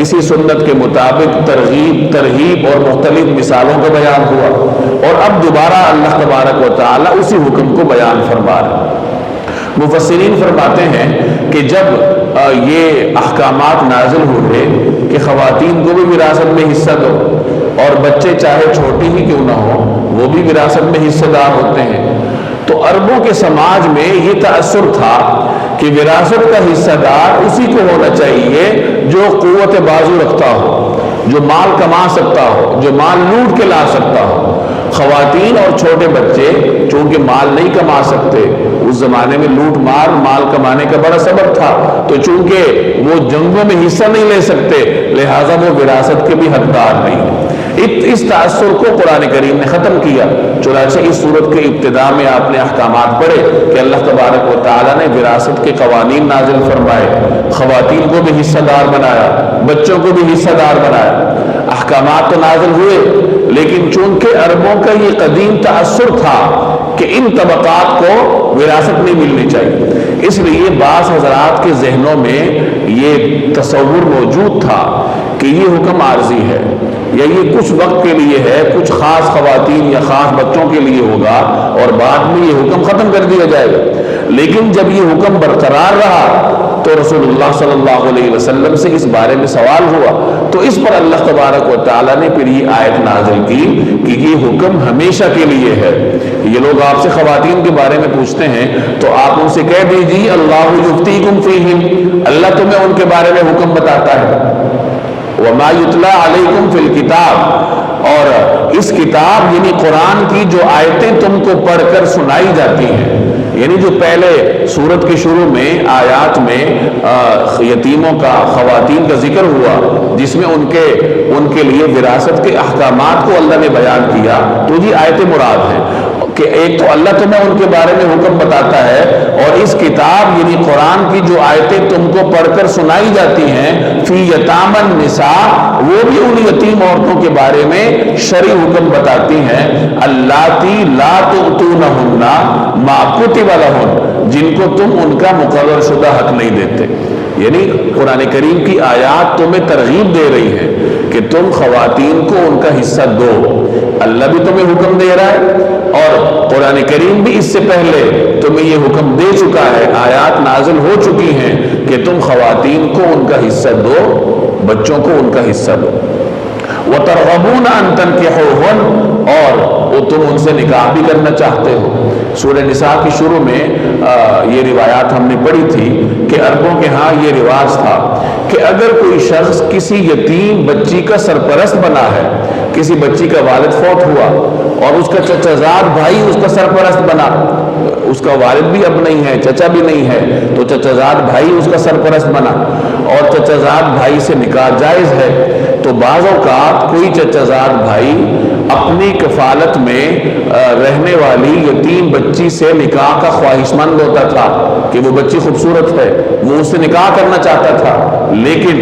اسی سنت کے مطابق ترغیب، ترہیب اور مختلف مثالوں کا بیان ہوا، اور اب دوبارہ اللہ تبارک و تعالیٰ اسی حکم کو بیان فرما رہے ہیں۔ مفسرین فرماتے ہیں کہ جب یہ احکامات نازل ہوئے کہ خواتین کو بھی وراثت میں حصہ دو، اور بچے چاہے چھوٹے ہی کیوں نہ ہو وہ بھی وراثت میں حصہ دار ہوتے ہیں، تو عربوں کے سماج میں یہ تأثر تھا کہ وراثت کا حصہ دار اسی کو ہونا چاہیے جو قوت بازو رکھتا ہو، جو مال کما سکتا ہو، جو مال لوٹ کے لا سکتا ہو۔ خواتین اور چھوٹے بچے چونکہ مال نہیں کما سکتے، اس زمانے میں لوٹ مار مال کمانے کا بڑا سبب تھا، تو چونکہ وہ جنگوں میں حصہ نہیں لے سکتے، لہٰذا وہ وراثت کے بھی حقدار نہیں ہیں۔ اس تأثر کو قرآن کریم نے ختم کیا، چنانچہ اس صورت کے ابتدا میں آپ نے احکامات پڑھے کہ اللہ تبارک و تعالیٰ نے وراثت کے قوانین نازل فرمائے، خواتین کو بھی حصہ دار بنایا، بچوں کو بھی حصہ دار بنایا۔ احکامات تو نازل ہوئے، لیکن چونکہ عربوں کا یہ قدیم تأثر تھا کہ ان طبقات کو وراثت نہیں ملنی چاہیے۔ اس لیے بعض حضرات کے ذہنوں میں یہ تصور موجود تھا کہ یہ حکم عارضی ہے یا یہ کچھ وقت کے لیے ہے، کچھ خاص خواتین یا خاص بچوں کے لیے ہوگا اور بعد میں یہ حکم ختم کر دیا جائے گا۔ لیکن جب یہ حکم برقرار رہا تو رسول اللہ صلی اللہ علیہ وسلم سے اس بارے میں سوال ہوا، تو اس پر اللہ تبارک و تعالیٰ نے پھر یہ آیت نازل کی کہ یہ حکم ہمیشہ کے لیے ہے۔ یہ لوگ آپ سے خواتین کے بارے میں پوچھتے ہیں تو آپ ان سے کہہ دیجیے اللہ یفتیکم فیہم، اللہ تمہیں ان کے بارے میں حکم بتاتا ہے۔ وما یتلی علیکم فی الکتاب، اور اس کتاب یعنی قرآن کی جو آیتیں تم کو پڑھ کر سنائی جاتی ہیں، یعنی جو پہلے سورت کے شروع میں آیات میں یتیموں کا، خواتین کا ذکر ہوا جس میں ان کے لیے وراثت کے احکامات کو اللہ نے بیان کیا، تو یہ آیتیں مراد ہیں کہ ایک تو اللہ تمہیں ان کے بارے میں حکم بتاتا ہے، اور اس کتاب یعنی قرآن کی جو آیتیں تم کو پڑھ کر سنائی جاتی ہیں فی یتام النساء، وہ بھی ان یتیم عورتوں کے بارے میں شرعی حکم بتاتی ہیں، اللاتی لا تؤتونہن ما کتب لہن، جن کو تم ان کا مقرر شدہ حق نہیں دیتے۔ یعنی قرآن کریم کی آیات تمہیں ترغیب دے رہی ہے کہ تم خواتین کو ان کا حصہ دو، اللہ بھی تمہیں حکم دے رہا ہے اور قرآن کریم بھی اس سے پہلے تمہیں یہ حکم دے چکا ہے، آیات نازل ہو چکی ہیں کہ تم خواتین کو ان کا حصہ دو، بچوں کو ان کا حصہ دو۔ وَتَرْغَبُونَ أَن تَنكِحُوهُنَّ، اور تم ان سے نکاح بھی کرنا چاہتے ہو۔ سورہ نساء کی شروع میں یہ روایات ہم نے پڑھی تھی کہ عربوں کے ہاں یہ رواج تھا کہ اگر کوئی شخص کسی یتیم بچی کا سرپرست بنا ہے، کسی بچی کا والد فوت ہوا اور اس کا چچا زاد بھائی اس کا سرپرست بنا، اس کا والد بھی اب نہیں ہے، چچا بھی نہیں ہے، تو چچا زاد بھائی اس کا سرپرست بنا اور چچا زاد بھائی سے نکاح جائز ہے، تو بعض اوقات کوئی چچا زاد بھائی اپنی کفالت میں رہنے والی یتیم بچی سے نکاح کا خواہش مند ہوتا تھا کہ وہ بچی خوبصورت ہے، وہ اس سے نکاح کرنا چاہتا تھا، لیکن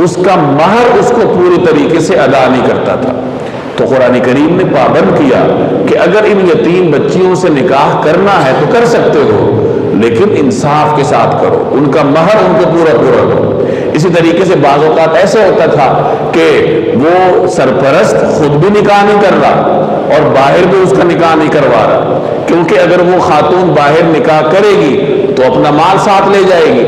اس کا مہر اس کو پوری طریقے سے ادا نہیں کرتا تھا۔ تو قرآن کریم نے پابند کیا کہ اگر ان یتیم بچیوں سے نکاح کرنا ہے تو کر سکتے ہو، لیکن انصاف کے ساتھ کرو، ان کا مہر ان کو پورا پورا دو۔ اسی طریقے سے بعض اوقات ایسے ہوتا تھا کہ وہ سرپرست خود بھی نکاح نہیں کر رہا اور باہر بھی اس کا نکاح نہیں کروا رہا، کیونکہ اگر وہ خاتون باہر نکاح کرے گی تو اپنا مال ساتھ لے جائے گی،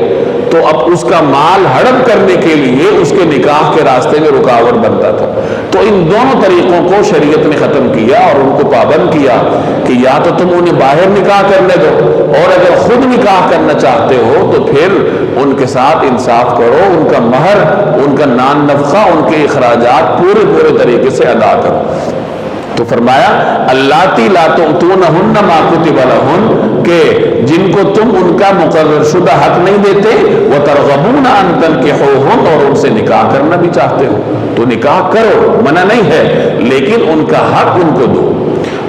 تو اب اس کا مال ہڑپ کرنے کے لیے اس کے نکاح کے راستے میں رکاوٹ بنتا تھا۔ تو ان دونوں طریقوں کو شریعت نے ختم کیا اور ان کو پابند کیا کہ یا تو تم انہیں باہر نکاح کرنے دو، اور اگر خود نکاح کرنا چاہتے ہو تو پھر ان کے ساتھ انصاف کرو، ان کا مہر، ان کا نان نفقہ، ان کے اخراجات پورے طریقے سے ادا کرو۔ تو فرمایا اللاتی لا تؤتونہن ما کتب لہن، کہ جن کو تم ان کا مقرر شدہ حق نہیں دیتے، وترغبون ان تنکحوہن، اور ان سے نکاح کرنا بھی چاہتے ہو تو نکاح کرو، منع نہیں ہے، لیکن ان کا حق ان کو دو۔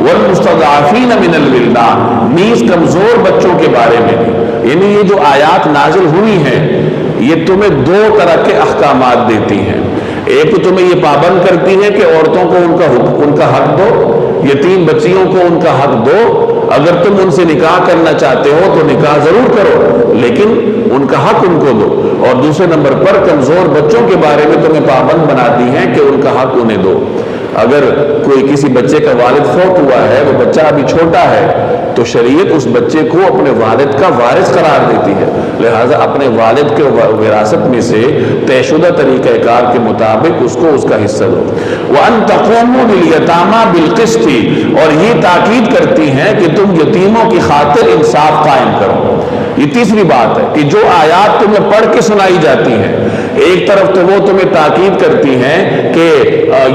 والمستضعفین من الولدان، نیز کمزور بچوں کے بارے میں بھی، یعنی یہ جو آیات نازل ہوئی ہیں یہ تمہیں دو طرح کے احکامات دیتی ہیں۔ ایک تو تمہیں یہ پابند کرتی ہے کہ عورتوں کو ان کا حق دو، یتیم بچیوں کو ان کا حق دو، اگر تم ان سے نکاح کرنا چاہتے ہو تو نکاح ضرور کرو، لیکن ان کا حق ان کو دو۔ اور دوسرے نمبر پر کمزور بچوں کے بارے میں تمہیں پابند بناتی ہیں کہ ان کا حق انہیں دو۔ اگر کوئی کسی بچے کا والد فوت ہوا ہے، وہ بچہ ابھی چھوٹا ہے، تو شریعت اس بچے کو اپنے والد کا وارث قرار دیتی ہے، لہٰذا اپنے والد کے وراثت میں سے طے شدہ طریقہ کار کے مطابق اس کو اس کا حصہ دو۔ وَأَن تَقُومُوا لِلْيَتَامَى بِالْقِسْطِ، اور یہ تاکید کرتی ہیں کہ تم یتیموں کی خاطر انصاف قائم کرو۔ یہ تیسری بات ہے کہ جو آیات تمہیں پڑھ کے سنائی جاتی ہیں، ایک طرف تو وہ تمہیں تاکید کرتی ہیں کہ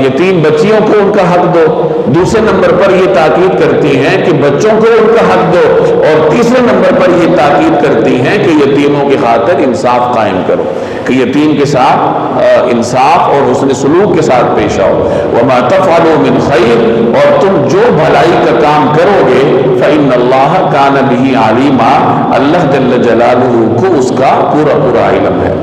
یتیم بچیوں کو ان کا حق دو، دوسرے نمبر پر یہ تاکید کرتی ہیں کہ بچوں کو ان کا حق دو، اور تیسرے نمبر پر یہ تاکید کرتی ہیں کہ یتیموں کی خاطر انصاف قائم کرو، کہ یتیم کے ساتھ انصاف اور حسن سلوک کے ساتھ پیش آؤ۔ وَمَا تَفْعَلُوا مِنْ خَيْرٍ، اور تم جو بھلائی کا کام کرو گے، فَإِنَّ اللَّهَ كَانَ بِهِ عَلِيمًا، اللہ جل جلالہ کو اس کا پورا علم ہے۔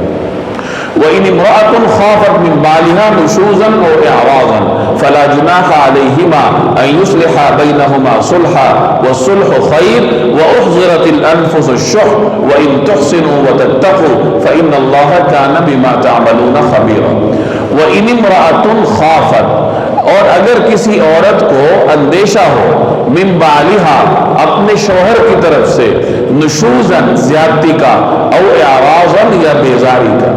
وَإِنِ امْرَأَةٌ خَافَتْ مِنْ بَعْلِهَا نُشُوزًا أَوْ إِعْرَاضًا فَلَا جُنَاحَ عَلَيْهِمَا أَنْ يُصْلِحَا بَيْنَهُمَا صُلْحًا وَالصُّلْحُ خَيْرٌ وَأُحْضِرَتِ الْأَنْفُسُ الشُّحَّ وَإِنْ تُحْسِنُوا وَتَتَّقُوا فَإِنَّ اللَّهَ كَانَ بِمَا تَعْمَلُونَ خَبِيرًا۔ وَإِنِ امْرَأَةٌ خَافَتْ، اور اگر کسی عورت کو اندیشہ ہو، من بعلہا اپنے شوہر کی طرف سے، نشوزن زیادتی کا، او اعراضن یا بیزاری کا،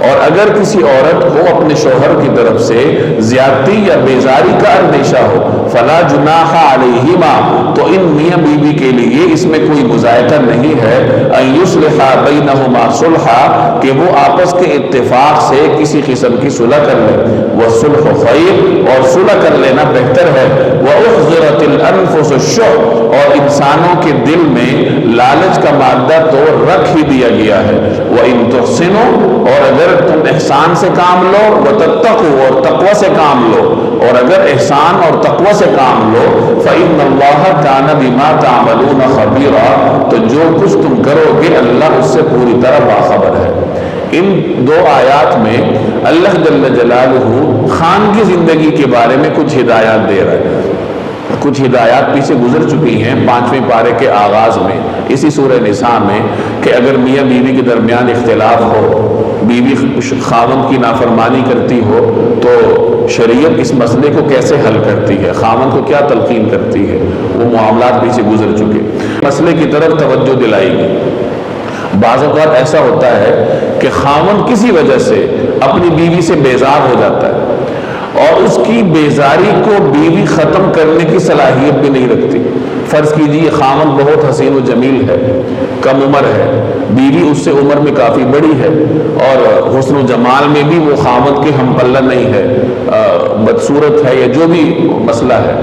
اور اگر کسی عورت کو اپنے شوہر کی طرف سے زیادتی یا بیزاری کا اندیشہ ہو، فلا جناح علیہما، تو ان میاں بیوی کے لیے اس میں کوئی مذائقہ نہیں ہے، ان یصلحا بینہما صلحا، کہ وہ آپس کے اتفاق سے کسی قسم کی صلح کر لیں، والصلح خیر، اور صلح کر لینا بہتر ہے، واحضرت الانفس الشح، اور انسانوں کے دل میں لالچ کا مادہ تو رکھ ہی دیا گیا ہے، وَإِن تُحْسِنُوا، اور اگر تم احسان سے کام لو، وَتَتَّقُوا، اور تقوی سے کام لو، اور اگر احسان اور تقوی سے کام لو، فَإِنَّ اللَّهَ كَانَ بِمَا تَعْمَلُونَ خَبِيرًا، تو جو کچھ تم کرو گے اللہ اس سے پوری طرح باخبر ہے۔ ان دو آیات میں اللہ جل جلالہ خانگی زندگی کے بارے میں کچھ ہدایات دے رہا ہے۔ کچھ ہدایات پیچھے گزر چکی ہیں 5ویں پارے کے آغاز میں، اسی سورہ نساء میں، کہ اگر میاں بیوی کے درمیان اختلاف ہو، بیوی خاوند کی نافرمانی کرتی ہو، تو شریعت اس مسئلے کو کیسے حل کرتی ہے، خاوند کو کیا تلقین کرتی ہے، وہ معاملات پیچھے گزر چکے، مسئلے کی طرف توجہ دلائی گئی۔ بعض اوقات ایسا ہوتا ہے کہ خاوند کسی وجہ سے اپنی بیوی سے بیزار ہو جاتا ہے، اور اس کی بیزاری کو بیوی ختم کرنے کی صلاحیت بھی نہیں رکھتی۔ فرض کیجئے خاوند بہت حسین و جمیل ہے، کم عمر ہے، بیوی اس سے عمر میں کافی بڑی ہے، اور حسن و جمال میں بھی وہ خاوند کے ہم پلہ نہیں ہے، بدصورت ہے، یا جو بھی مسئلہ ہے،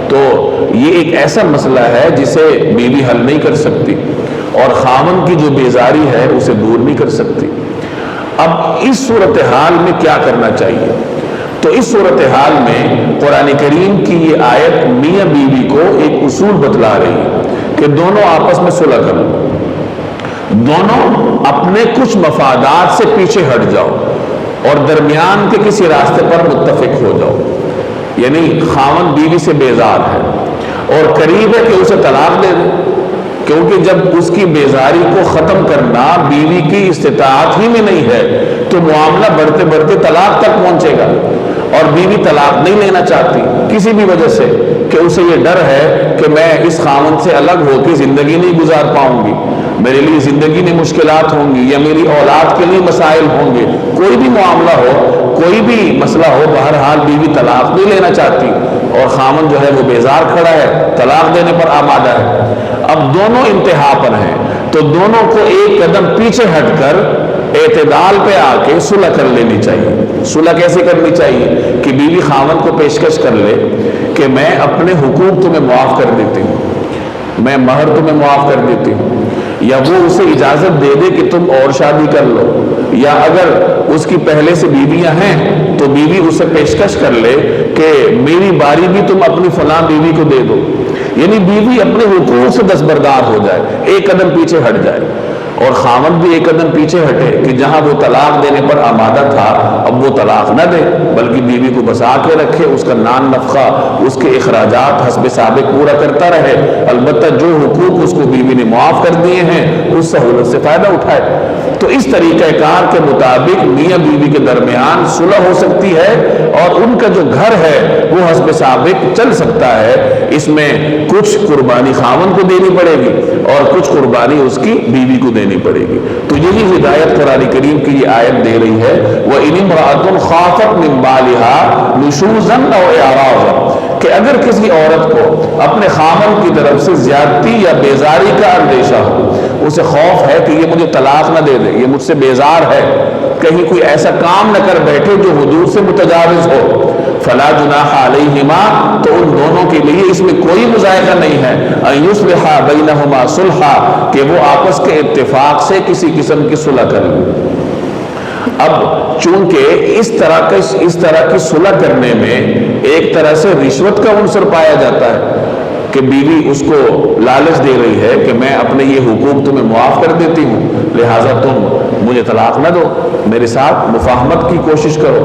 تو یہ ایک ایسا مسئلہ ہے جسے بیوی حل نہیں کر سکتی، اور خاوند کی جو بیزاری ہے اسے دور نہیں کر سکتی۔ اب اس صورتحال میں کیا کرنا چاہیے؟ تو اس صورتحال میں قرآن کریم کی یہ آیت میاں بیوی کو ایک اصول بتلا رہی ہے کہ دونوں آپس میں صلح کر لو، دونوں اپنے کچھ مفادات سے پیچھے ہٹ جاؤ اور درمیان کے کسی راستے پر متفق ہو جاؤ۔ یعنی خاوند بیوی سے بیزار ہے اور قریب ہے کہ اسے طلاق دے دے، کیونکہ جب اس کی بیزاری کو ختم کرنا بیوی کی استطاعت ہی میں نہیں ہے تو معاملہ بڑھتے بڑھتے طلاق تک پہنچے گا، اور بیوی طلاق نہیں لینا چاہتی کسی بھی وجہ سے، کہ اسے یہ ڈر ہے کہ میں اس خاوند سے الگ ہو کے زندگی نہیں گزار پاؤں گی، میرے لیے زندگی میں مشکلات ہوں گی، یا میری اولاد کے لیے مسائل ہوں گے، کوئی بھی معاملہ ہو، کوئی بھی مسئلہ ہو، بہرحال بیوی طلاق نہیں لینا چاہتی، اور خاوند جو ہے وہ بیزار کھڑا ہے، طلاق دینے پر آمادہ ہے۔ اب دونوں انتہا پر ہیں، تو دونوں کو ایک قدم پیچھے ہٹ کر اعتدال پہ آ کے صلح کر لینی چاہیے۔ صلح کیسے کرنی چاہیے؟ کہ بیوی خاوند کو پیشکش کر لے کہ میں اپنے حقوق تمہیں معاف کر دیتی ہوں، میں مہر تمہیں معاف کر دیتی ہوں، یا وہ اسے اجازت دے دے کہ تم اور شادی کر لو، یا اگر اس کی پہلے سے بیویاں ہیں تو بیوی اسے پیشکش کر لے کہ میری باری بھی تم اپنی فلاں بیوی کو دے دو، یعنی بیوی اپنے حقوق سے دستبردار ہو جائے، ایک قدم پیچھے ہٹ جائے، اور خاوند بھی ایک قدم پیچھے ہٹے کہ جہاں وہ طلاق دینے پر آمادہ تھا اب وہ طلاق نہ دے، بلکہ بیوی کو بسا کے رکھے، اس کا نان نفقہ، اس کے اخراجات حسب سابق پورا کرتا رہے، البتہ جو حقوق اس کو بیوی نے معاف کر دیے ہیں اس سہولت سے فائدہ اٹھائے۔ تو اس طریقہ کار کے مطابق میاں بیوی کے درمیان صلح ہو سکتی ہے، اور ان کا جو گھر ہے وہ حسب سابق چل سکتا ہے۔ اس میں کچھ قربانی خاوند کو دینی پڑے گی اور کچھ قربانی اس کی بیوی کو دینی پڑے گی۔ تو یہی ہدایت قرآن کریم کی یہ آیت دے رہی ہے، وَإِنِ امْرَأَةٌ خَافَتْ مِنْ بَعْلِهَا نُشُوزًا أَوْ إِعْرَاضًا، کہ اگر کسی عورت کو اپنے خاوند کی طرف سے زیادتی یا بیزاری کا اندیشہ ہو، اسے خوف ہے کہ یہ مجھے طلاق نہ دے دے، یہ مجھ سے بیزار ہے، کہیں کوئی ایسا کام نہ کر بیٹھے جو حدود سے متجاوز ہو، فلا جناح علیہما، تو ان دونوں کے لیے اس میں کوئی مذائقہ نہیں ہے، ان یصلحا بینہما صلحا، کہ وہ آپس کے اتفاق سے کسی قسم کی صلح کر لیں۔ اب چونکہ اس طرح کی صلح کرنے میں ایک طرح سے رشوت کا عنصر پایا جاتا ہے، کہ بیوی اس کو لالچ دے رہی ہے کہ میں اپنے یہ حقوق تمہیں معاف کر دیتی ہوں، لہٰذا تم مجھے طلاق نہ دو، میرے ساتھ مفاہمت کی کوشش کرو،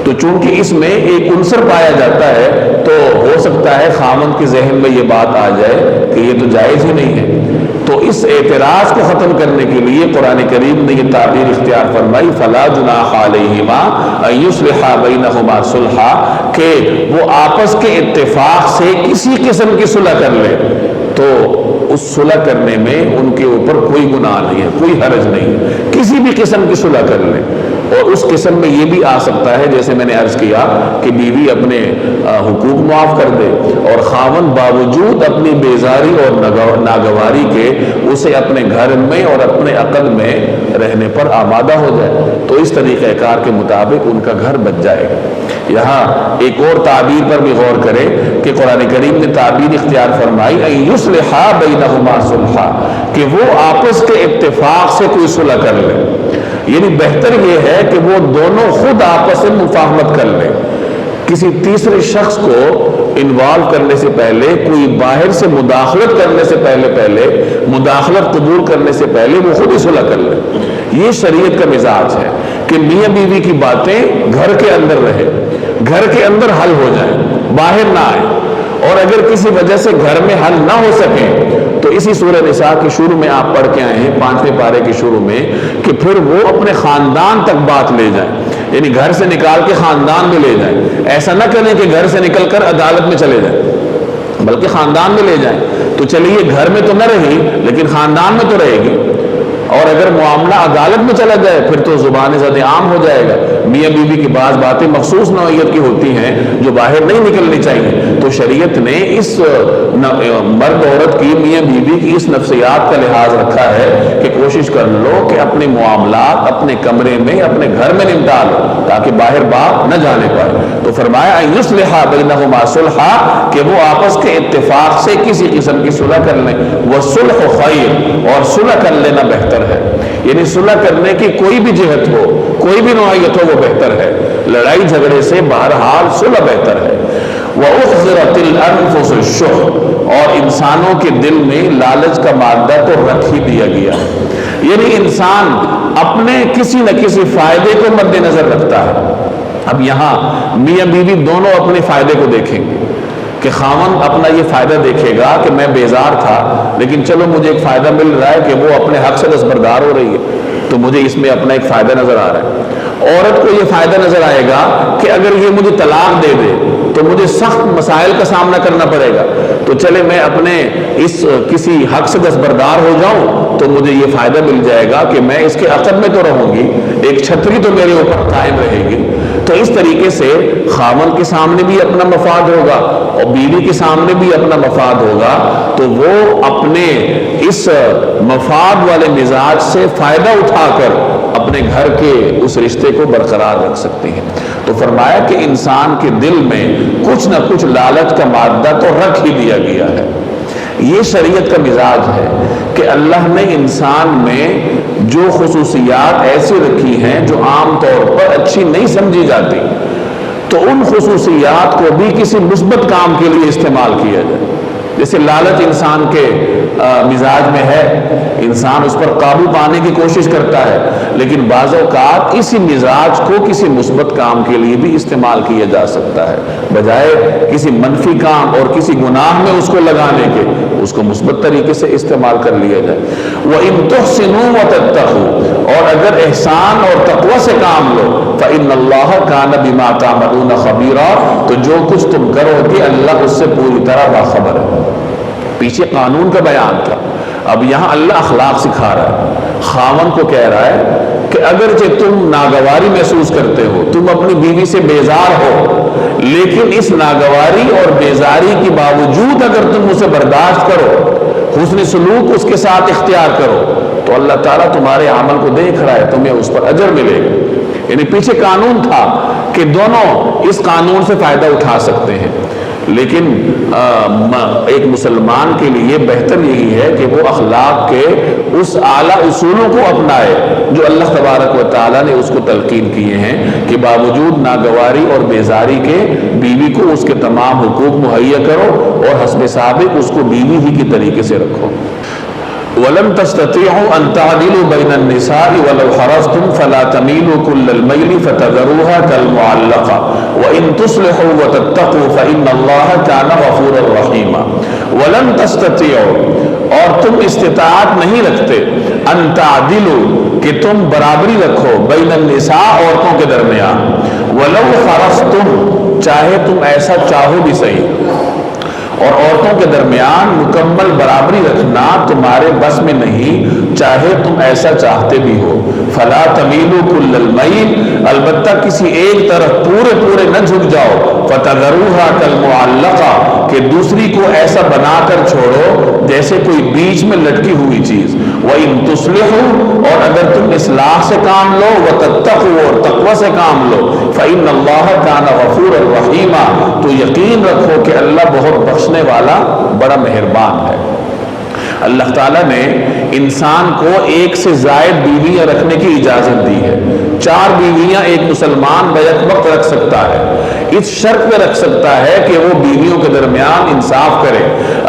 تو چونکہ اس میں ایک عنصر پایا جاتا ہے تو ہو سکتا ہے خاوند کے ذہن میں یہ بات آ جائے کہ یہ تو جائز ہی نہیں ہے۔ تو اس اعتراض کو ختم کرنے کے لیے قرآن کریم نے یہ تعبیر اختیار فرمائی فَلَا جُنَاحَ عَلَيْهِمَا أَن يُصْلِحَا بَيْنَهُمَا صُلْحًا، کہ وہ آپس کے اتفاق سے کسی قسم کی صلح کر لے، تو اس صلح کرنے میں ان کے اوپر کوئی گناہ نہیں ہے، کوئی حرج نہیں ہے، کسی بھی قسم کی صلح کر لے۔ اور اس قسم میں یہ بھی آ سکتا ہے جیسے میں نے عرض کیا کہ بیوی اپنے حقوق معاف کر دے اور خاوند باوجود اپنی بیزاری اور ناگواری کے اسے اپنے گھر میں اور اپنے عقد میں رہنے پر آمادہ ہو جائے، تو اس طریقہ کار کے مطابق ان کا گھر بچ جائے گا۔ یہاں ایک اور تعبیر پر بھی غور کرے کہ قرآن کریم نے تعبیر اختیار فرمائی أَن يُصْلِحَا بَيْنَهُمَا صُلْحًا، کہ وہ آپس کے اتفاق سے کوئی صلح کر لے، یعنی بہتر یہ ہے کہ وہ دونوں خود آپس میں مفاہمت کر لیں، کسی تیسرے شخص کو انوالو کرنے سے پہلے، کوئی باہر سے مداخلت کرنے سے پہلے مداخلت قبول کرنے سے پہلے وہ خود ہی صلح کر لیں۔ یہ شریعت کا مزاج ہے کہ میاں بیوی کی باتیں گھر کے اندر رہے، گھر کے اندر حل ہو جائیں، باہر نہ آئے، اور اگر کسی وجہ سے گھر میں حل نہ ہو سکے تو اسی سورہ نساء کے شروع میں آپ پڑھ کے آئے ہیں 5ویں پارے کے شروع میں کہ پھر وہ اپنے خاندان تک بات لے جائیں، یعنی گھر سے نکال کے خاندان میں لے جائیں۔ ایسا نہ کریں کہ گھر سے نکل کر عدالت میں چلے جائیں، بلکہ خاندان میں لے جائیں۔ تو چلیے گھر میں تو نہ رہی لیکن خاندان میں تو رہے گی، اور اگر معاملہ عدالت میں چلا جائے پھر تو زبان زد عام ہو جائے گا۔ میاں بیوی کی بعض باتیں مخصوص نوعیت کی ہوتی ہیں جو باہر نہیں نکلنی چاہیے، تو شریعت نے اس مرد عورت کی، میاں بیوی کی اس نفسیات کا لحاظ رکھا ہے کہ کوشش کر لو کہ اپنے معاملات اپنے کمرے میں اپنے گھر میں نمٹا لو تاکہ باہر بات نہ جانے پائے۔ تو فرمایا أن يُصْلِحَا بَيْنَهُمَا صُلْحًا، کہ وہ آپس کے اتفاق سے کسی قسم کی صلح کر لیں، وَالصُّلْحُ خَيْرٌ، اور صلح کر لینا بہتر ہے، یعنی صلح کرنے کی کوئی بھی جہت ہو، کوئی بھی نوعیت ہو وہ بہتر ہے، لڑائی جھگڑے سے بہرحال صلح بہتر ہے۔ وَأُحْضِرَتِ الْأَنفُسُ الشُّحَّ، اور انسانوں کے دل میں لالچ کا مادہ تو رکھ ہی دیا گیا ہے، یعنی انسان اپنے کسی نہ کسی فائدے کو مد نظر رکھتا ہے۔ اب یہاں میاں بیوی دونوں اپنے فائدے کو دیکھیں گے کہ خاوند اپنا یہ فائدہ دیکھے گا کہ میں بیزار تھا لیکن چلو مجھے ایک فائدہ مل رہا ہے کہ وہ اپنے حق سے دستبردار ہو رہی ہے، تو مجھے اس میں اپنا ایک فائدہ نظر آ رہا ہے۔ عورت کو یہ فائدہ نظر آئے گا کہ اگر یہ مجھے طلاق دے دے تو مجھے سخت مسائل کا سامنا کرنا پڑے گا، تو چلے میں اپنے اس کسی حق سے دستبردار ہو جاؤں تو مجھے یہ فائدہ مل جائے گا کہ میں اس کے عقد میں تو رہوں گی، ایک چھتری تو میرے اوپر قائم رہے گی۔ تو اس طریقے سے خاوند کے سامنے بھی اپنا مفاد ہوگا اور بیوی کے سامنے بھی اپنا مفاد ہوگا، تو وہ اپنے اس مفاد والے مزاج سے فائدہ اٹھا کر اپنے گھر کے اس رشتے کو برقرار رکھ سکتی ہیں۔ تو فرمایا کہ انسان کے دل میں کچھ نہ کچھ لالچ کا مادہ تو رکھ ہی دیا گیا ہے۔ یہ شریعت کا مزاج ہے کہ اللہ نے انسان میں جو خصوصیات ایسی رکھی ہیں جو عام طور پر اچھی نہیں سمجھی جاتی، تو ان خصوصیات کو بھی کسی مثبت کام کے لیے استعمال کیا جائے۔ جیسے لالچ انسان کے مزاج میں ہے، انسان اس پر قابو پانے کی کوشش کرتا ہے، لیکن بعض اوقات اسی مزاج کو کسی مثبت کام کے لیے بھی استعمال کیا جا سکتا ہے، بجائے کسی منفی کام اور کسی گناہ میں اس کو لگانے کے، اس کو مثبت طریقے سے استعمال کر لیا جائے۔ وَإِن تُحْسِنُوا وَتَتَّقُوا، اور اگر احسان اور تقوی سے کام لو، فَإِنَّ اللَّهَ كَانَ بِمَا تَعْمَلُونَ خَبِيرًا، تو جو کچھ تم کرو گے اللہ اس سے پوری طرح باخبر ہے۔ پیچھے قانون کا بیان تھا، اب یہاں اللہ اخلاق سکھا رہا ہے، خاوند کو کہہ رہا ہے کہ اگرچہ تم ناگواری محسوس کرتے ہو، تم اپنی بیوی سے بیزار ہو، لیکن اس ناگواری اور بیزاری کے باوجود اگر تم اسے برداشت کرو، حسن سلوک اس کے ساتھ اختیار کرو، تو اللہ تعالیٰ تمہارے عمل کو دیکھ رہا ہے، تمہیں اس پر اجر ملے گا۔ یعنی پیچھے قانون تھا کہ دونوں اس قانون سے فائدہ اٹھا سکتے ہیں، لیکن ایک مسلمان کے لیے بہتر یہی ہے کہ وہ اخلاق کے اس اعلیٰ اصولوں کو اپنائے جو اللہ تبارک و تعالیٰ نے اس کو تلقین کیے ہیں کہ باوجود ناگواری اور بیزاری کے بیوی کو اس کے تمام حقوق مہیا کرو اور حسب سابق اس کو بیوی ہی کی طریقے سے رکھو۔ وَلَن تَسْتَطِيعُوا أَن تَعْدِلُوا بَيْنَ النِّسَاءِ وَلَوْ حَرَصْتُمْ فَلَا تَمِيلُوا كُلَّ الْمَيْلِ فَتَذَرُوهَا كَالْمُعَلَّقَةِ وَإِن تُصْلِحُوا وَتَتَّقُوا فَإِنَّ اللَّهَ كَانَ غَفُورًا رَحِيمًا۔ وَلَن تَسْتَطِيعُوا، اور تم استطاعت نہیں رکھتے، ان تعدلوا، کہ تم برابری رکھو، بین النساء، عورتوں کے درمیان، ولو حرصتم، چاہے تم ایسا چاہو بھی صحیح، اور عورتوں کے درمیان مکمل برابری رکھنا تمہارے بس میں نہیں، چاہے تم ایسا چاہتے بھی ہو۔ فلا تمیلوا کل المیل، البتہ کسی ایک طرف پورے نہ جھک جاؤ، فتذروها کالمعلقہ، کہ دوسری کو ایسا بنا کر چھوڑو جیسے کوئی بیچ میں لٹکی ہوئی چیز۔ وَإِن تُصْلِحُوا، اور اگر تم اصلاح سے کام لو، وَتَتَّقُوا، اور تقوی سے کام لو، فَإِنَّ اللَّهَ كَانَ غَفُورًا رَحِيمًا، تو یقین رکھو کہ اللہ بہت بخشنے والا، بڑا مہربان ہے۔ اللہ تعالیٰ نے انسان کو ایک سے زائد بیویاں رکھنے کی اجازت دی ہے۔ 4 بیویاں ایک مسلمان بیک وقت رکھ سکتا ہے، اس شرط پہ رکھ سکتا ہے کہ وہ بیویوں کے درمیان انصاف کرے۔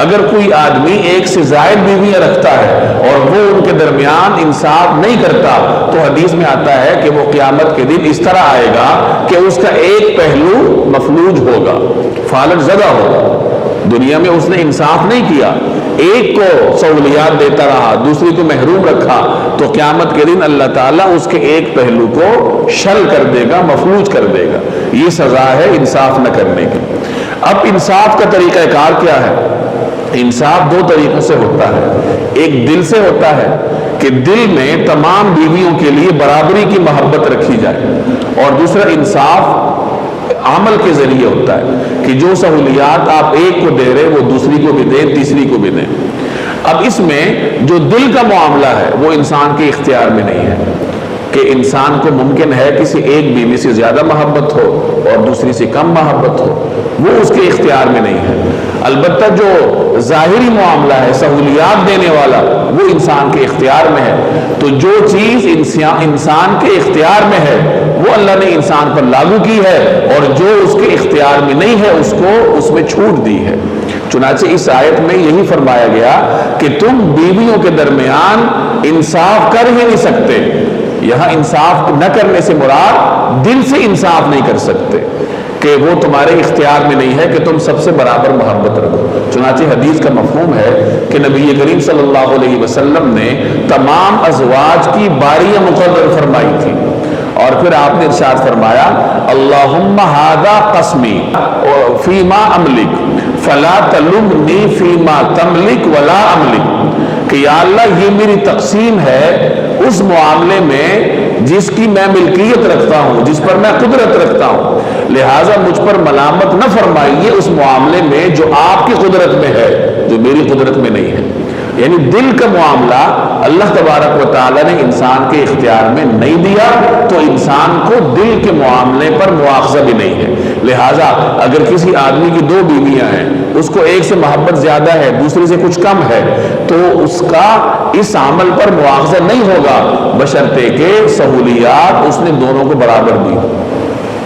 اگر کوئی آدمی ایک سے زائد بیویاں رکھتا ہے اور وہ ان کے درمیان انصاف نہیں کرتا، تو حدیث میں آتا ہے کہ وہ قیامت کے دن اس طرح آئے گا کہ اس کا ایک پہلو مفلوج ہوگا، فالج زدہ ہوگا۔ دنیا میں اس نے انصاف نہیں کیا، ایک کو سہولیات دیتا رہا، دوسری کو محروم رکھا، تو قیامت کے دن اللہ تعالیٰ اس کے ایک پہلو کو شل کر دے گا، مفلوج کر دے گا۔ یہ سزا ہے انصاف نہ کرنے کی۔ اب انصاف کا طریقہ کار کیا ہے؟ انصاف 2 طریقوں سے ہوتا ہے۔ ایک دل سے ہوتا ہے کہ دل میں تمام بیویوں کے لیے برابری کی محبت رکھی جائے، اور دوسرا انصاف عمل کے ذریعے ہوتا ہے کہ جو سہولیات آپ ایک کو دے رہے وہ دوسری کو بھی دیں، تیسری کو بھی دیں۔ اب اس میں جو دل کا معاملہ ہے وہ انسان کے اختیار میں نہیں ہے کہ انسان کو ممکن ہے کسی ایک بیوی سے زیادہ محبت ہو اور دوسری سے کم محبت ہو، وہ اس کے اختیار میں نہیں ہے۔ البتہ جو ظاہری معاملہ ہے، سہولیات دینے والا، وہ انسان کے اختیار میں ہے۔ تو جو چیز انسان کے اختیار میں ہے وہ اللہ نے انسان پر لاگو کی ہے، اور جو اس کے اختیار میں نہیں ہے اس کو اس میں چھوٹ دی ہے۔ چنانچہ اس آیت میں یہی فرمایا گیا کہ تم بیویوں کے درمیان انصاف کر ہی نہیں سکتے۔ یہاں انصاف نہ کرنے سے مراد دل سے انصاف نہیں کر سکتے، کہ وہ تمہارے اختیار میں نہیں ہے کہ تم سب سے برابر محبت رکھو۔ چنانچہ حدیث کا مفہوم ہے کہ نبی کریم صلی اللہ علیہ وسلم نے تمام ازواج کی باریاں مقرر فرمائی تھی، اور پھر آپ نے ارشاد فرمایا اللہم ھذا قسمی فیما املک فلا تلمنی فیما تملک ولا املک، کہ یا اللہ یہ میری تقسیم ہے اس معاملے میں جس کی میں ملکیت رکھتا ہوں، جس پر میں قدرت رکھتا ہوں، لہٰذا مجھ پر ملامت نہ فرمائیے اس معاملے میں جو آپ کی قدرت میں ہے، جو میری قدرت میں نہیں ہے۔ یعنی دل کا معاملہ اللہ تبارک و تعالیٰ نے انسان کے اختیار میں نہیں دیا، تو انسان کو دل کے معاملے پر مواخذہ بھی نہیں ہے۔ لہٰذا اگر کسی آدمی کی 2 بیویاں ہیں، اس کو ایک سے محبت زیادہ ہے، دوسری سے کچھ کم ہے، تو اس کا اس عمل پر مواخذہ نہیں ہوگا، بشرطے کہ سہولیات اس نے دونوں کو برابر دی،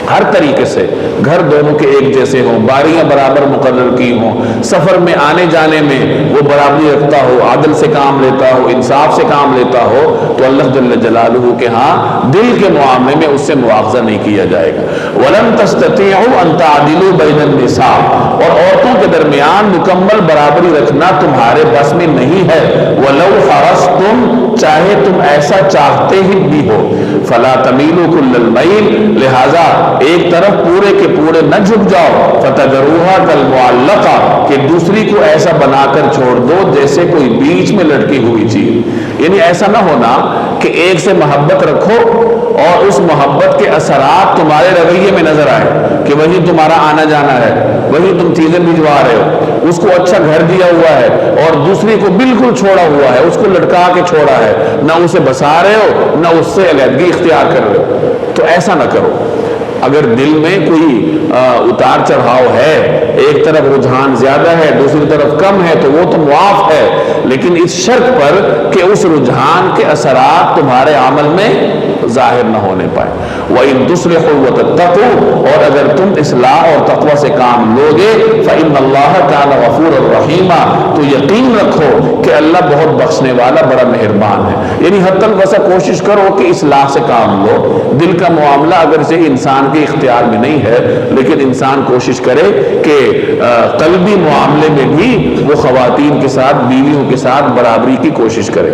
ہر طریقے سے گھر دونوں کے ایک جیسے ہوں، باریاں برابر مقرر کی ہوں، سفر میں آنے جانے میں وہ برابری رکھتا ہو، عدل سے کام لیتا ہو، انصاف سے کام لیتا ہو، تو اللہ جل جلالہ کے ہاں دل کے معاملے میں اس سے مواخذہ نہیں کیا جائے گا۔ وَلَن تَسْتَطِيعُوا أَن تَعْدِلُوا بَيْنَ النِّسَاءِ، اور عورتوں کے درمیان مکمل برابری رکھنا تمہارے بس میں نہیں ہے، وَلَوْ حَرَصْتُمْ، چاہے تم ایسا چاہتے ہی بھی ہو، فَلَا تَمِيلُوا كُلَّ الْمَيْلِ، لہٰذا ایک طرف پورے کے پورے نہ جھک جاؤ، فَتَذَرُوهَا كَالْمُعَلَّقَةِ، کہ دوسری کو ایسا بنا کر چھوڑ دو جیسے کوئی بیچ میں لٹکی ہوئی چیز۔ یعنی ایسا نہ ہونا کہ ایک سے محبت رکھو اور اس محبت کے اثرات تمہارے رویے میں نظر آئے، کہ وہی تمہارا آنا جانا ہے، وہی تم چیزیں بھجوا رہے ہو، اس کو اچھا گھر دیا ہوا ہے اور دوسری کو بالکل چھوڑا ہوا ہے، اس کو لٹکا کے چھوڑا ہے، نہ اسے بسا رہے ہو نہ اس سے علیحدگی اختیار کر رہے ہو۔ تو ایسا نہ کرو۔ اگر دل میں کوئی اتار چڑھاؤ ہے ایک طرف رجحان زیادہ ہے دوسری طرف کم ہے تو وہ تو معاف ہے، لیکن اس شرط پر کہ اس رجحان کے اثرات تمہارے عمل میں ظاہر نہ ہونے پائے۔ وَإِن تُصْلِحُوا وَتَتَّقُوا، اور اگر تم اصلاح اور تقوی سے کام لوگے فَإِنَّ اللَّهَ كَانَ غَفُورًا رَحِيمًا، تو یقین رکھو کہ اللہ بہت بخشنے والا بڑا مہربان ہے۔ یعنی حتی الوسع کوشش کرو کہ اصلاح سے کام لو۔ دل کا معاملہ اگرچہ انسان کے اختیار میں نہیں ہے، لیکن انسان کوشش کرے کہ قلبی معاملے میں بھی وہ خواتین کے ساتھ بیویوں کے ساتھ برابری کی کوشش کرے۔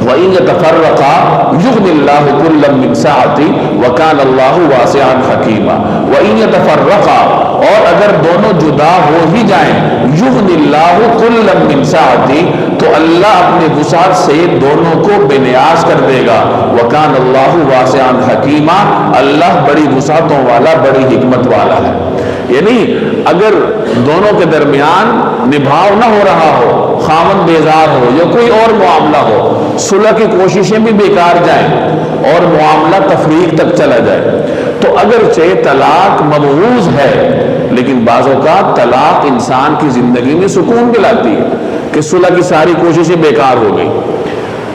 وَإِن يَتَفَرَّقَا يُغْنِ اللَّهُ كُلًّا مِّن سَعَتِهِ وَكَانَ اللَّهُ وَاسِعًا حَكِيمًا۔ وَإِن يَتَفَرَّقَا، اور اگر دونوں جدا ہو ہی جائیں، يُغْنِ اللَّهُ كُلًّا مِّن سَعَتِهِ، تو اللہ اپنے وسعت سے دونوں کو بے نیاز کر دے گا۔ وَكَانَ اللَّهُ وَاسِعًا حَكِيمًا، اللہ بڑی وسعتوں والا بڑی حکمت والا ہے۔ یعنی اگر دونوں کے درمیان نبھاؤ نہ ہو رہا ہو، خاوند بیزار ہو یا کوئی اور معاملہ ہو، صلح کی کوششیں بھی بیکار جائیں اور معاملہ تفریق تک چلا جائے، تو اگرچہ طلاق مبغوض ہے لیکن بعض اوقات طلاق انسان کی زندگی میں سکون دلاتی ہے کہ صلح کی ساری کوششیں بیکار ہو گئی،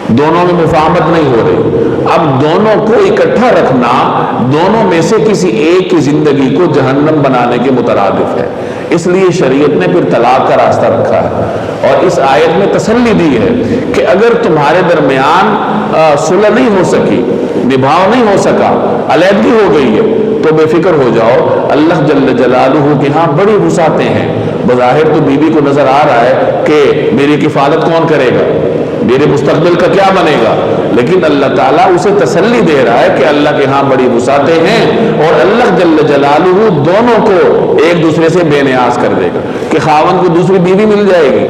دونوں میں مفاہمت نہیں ہو رہی۔ اب دونوں کو اکٹھا رکھنا دونوں میں سے کسی ایک کی زندگی کو جہنم بنانے کے مترادف ہے، اس لیے شریعت نے پھر طلاق کا راستہ رکھا ہے اور اس آیت میں تسلی دی ہے کہ اگر تمہارے درمیان صلح نہیں ہو سکی، نبھاؤ نہیں ہو سکا، علیحدگی ہو گئی ہے، تو بے فکر ہو جاؤ، اللہ جل جلالہ کے ہاں بڑی وسعتیں ہیں۔ بظاہر تو بیوی کو نظر آ رہا ہے کہ میری کفالت کون کرے گا، میرے مستقبل کا کیا بنے گا، لیکن اللہ تعالیٰ اسے تسلی دے رہا ہے کہ اللہ کے ہاں بڑی وسعتیں ہیں اور اللہ جل جلالہ دونوں کو ایک دوسرے سے بے نیاز کر دے گا کہ خاوند کو دوسری بیوی مل جائے گی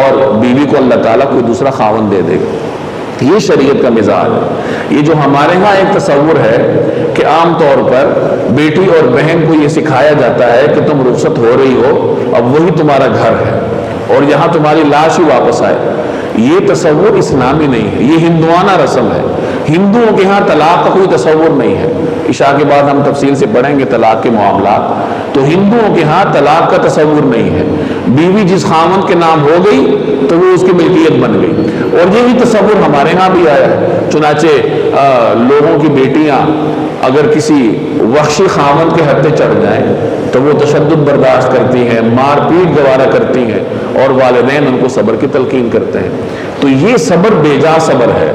اور بیوی کو اللہ تعالیٰ کوئی دوسرا خاوند دے دے گا۔ یہ شریعت کا مزاج ہے۔ یہ جو ہمارے ہاں ایک تصور ہے کہ عام طور پر بیٹی اور بہن کو یہ سکھایا جاتا ہے کہ تم رخصت ہو رہی ہو، اب وہی تمہارا گھر ہے اور یہاں تمہاری لاش ہی واپس آئے، یہ تصور اسلامی نہیں ہے، یہ ہندوانہ رسم ہے۔ ہندوؤں کے ہاں طلاق کا کوئی تصور نہیں ہے، عشاء کے بعد ہم تفصیل سے پڑھیں گے طلاق کے معاملات۔ تو ہندوؤں کے ہاں طلاق کا تصور نہیں ہے، بیوی جس خاوند کے نام ہو گئی تو وہ اس کی ملکیت بن گئی، اور یہی تصور ہمارے ہاں بھی آیا ہے۔ چنانچہ لوگوں کی بیٹیاں اگر کسی وحشی خاوند کے ہتھے چڑھ جائیں تو وہ تشدد برداشت کرتی ہیں، مار پیٹ گوارا کرتی ہیں اور والدین ان کو صبر کی تلقین کرتے ہیں۔ تو یہ صبر بے جا صبر ہے،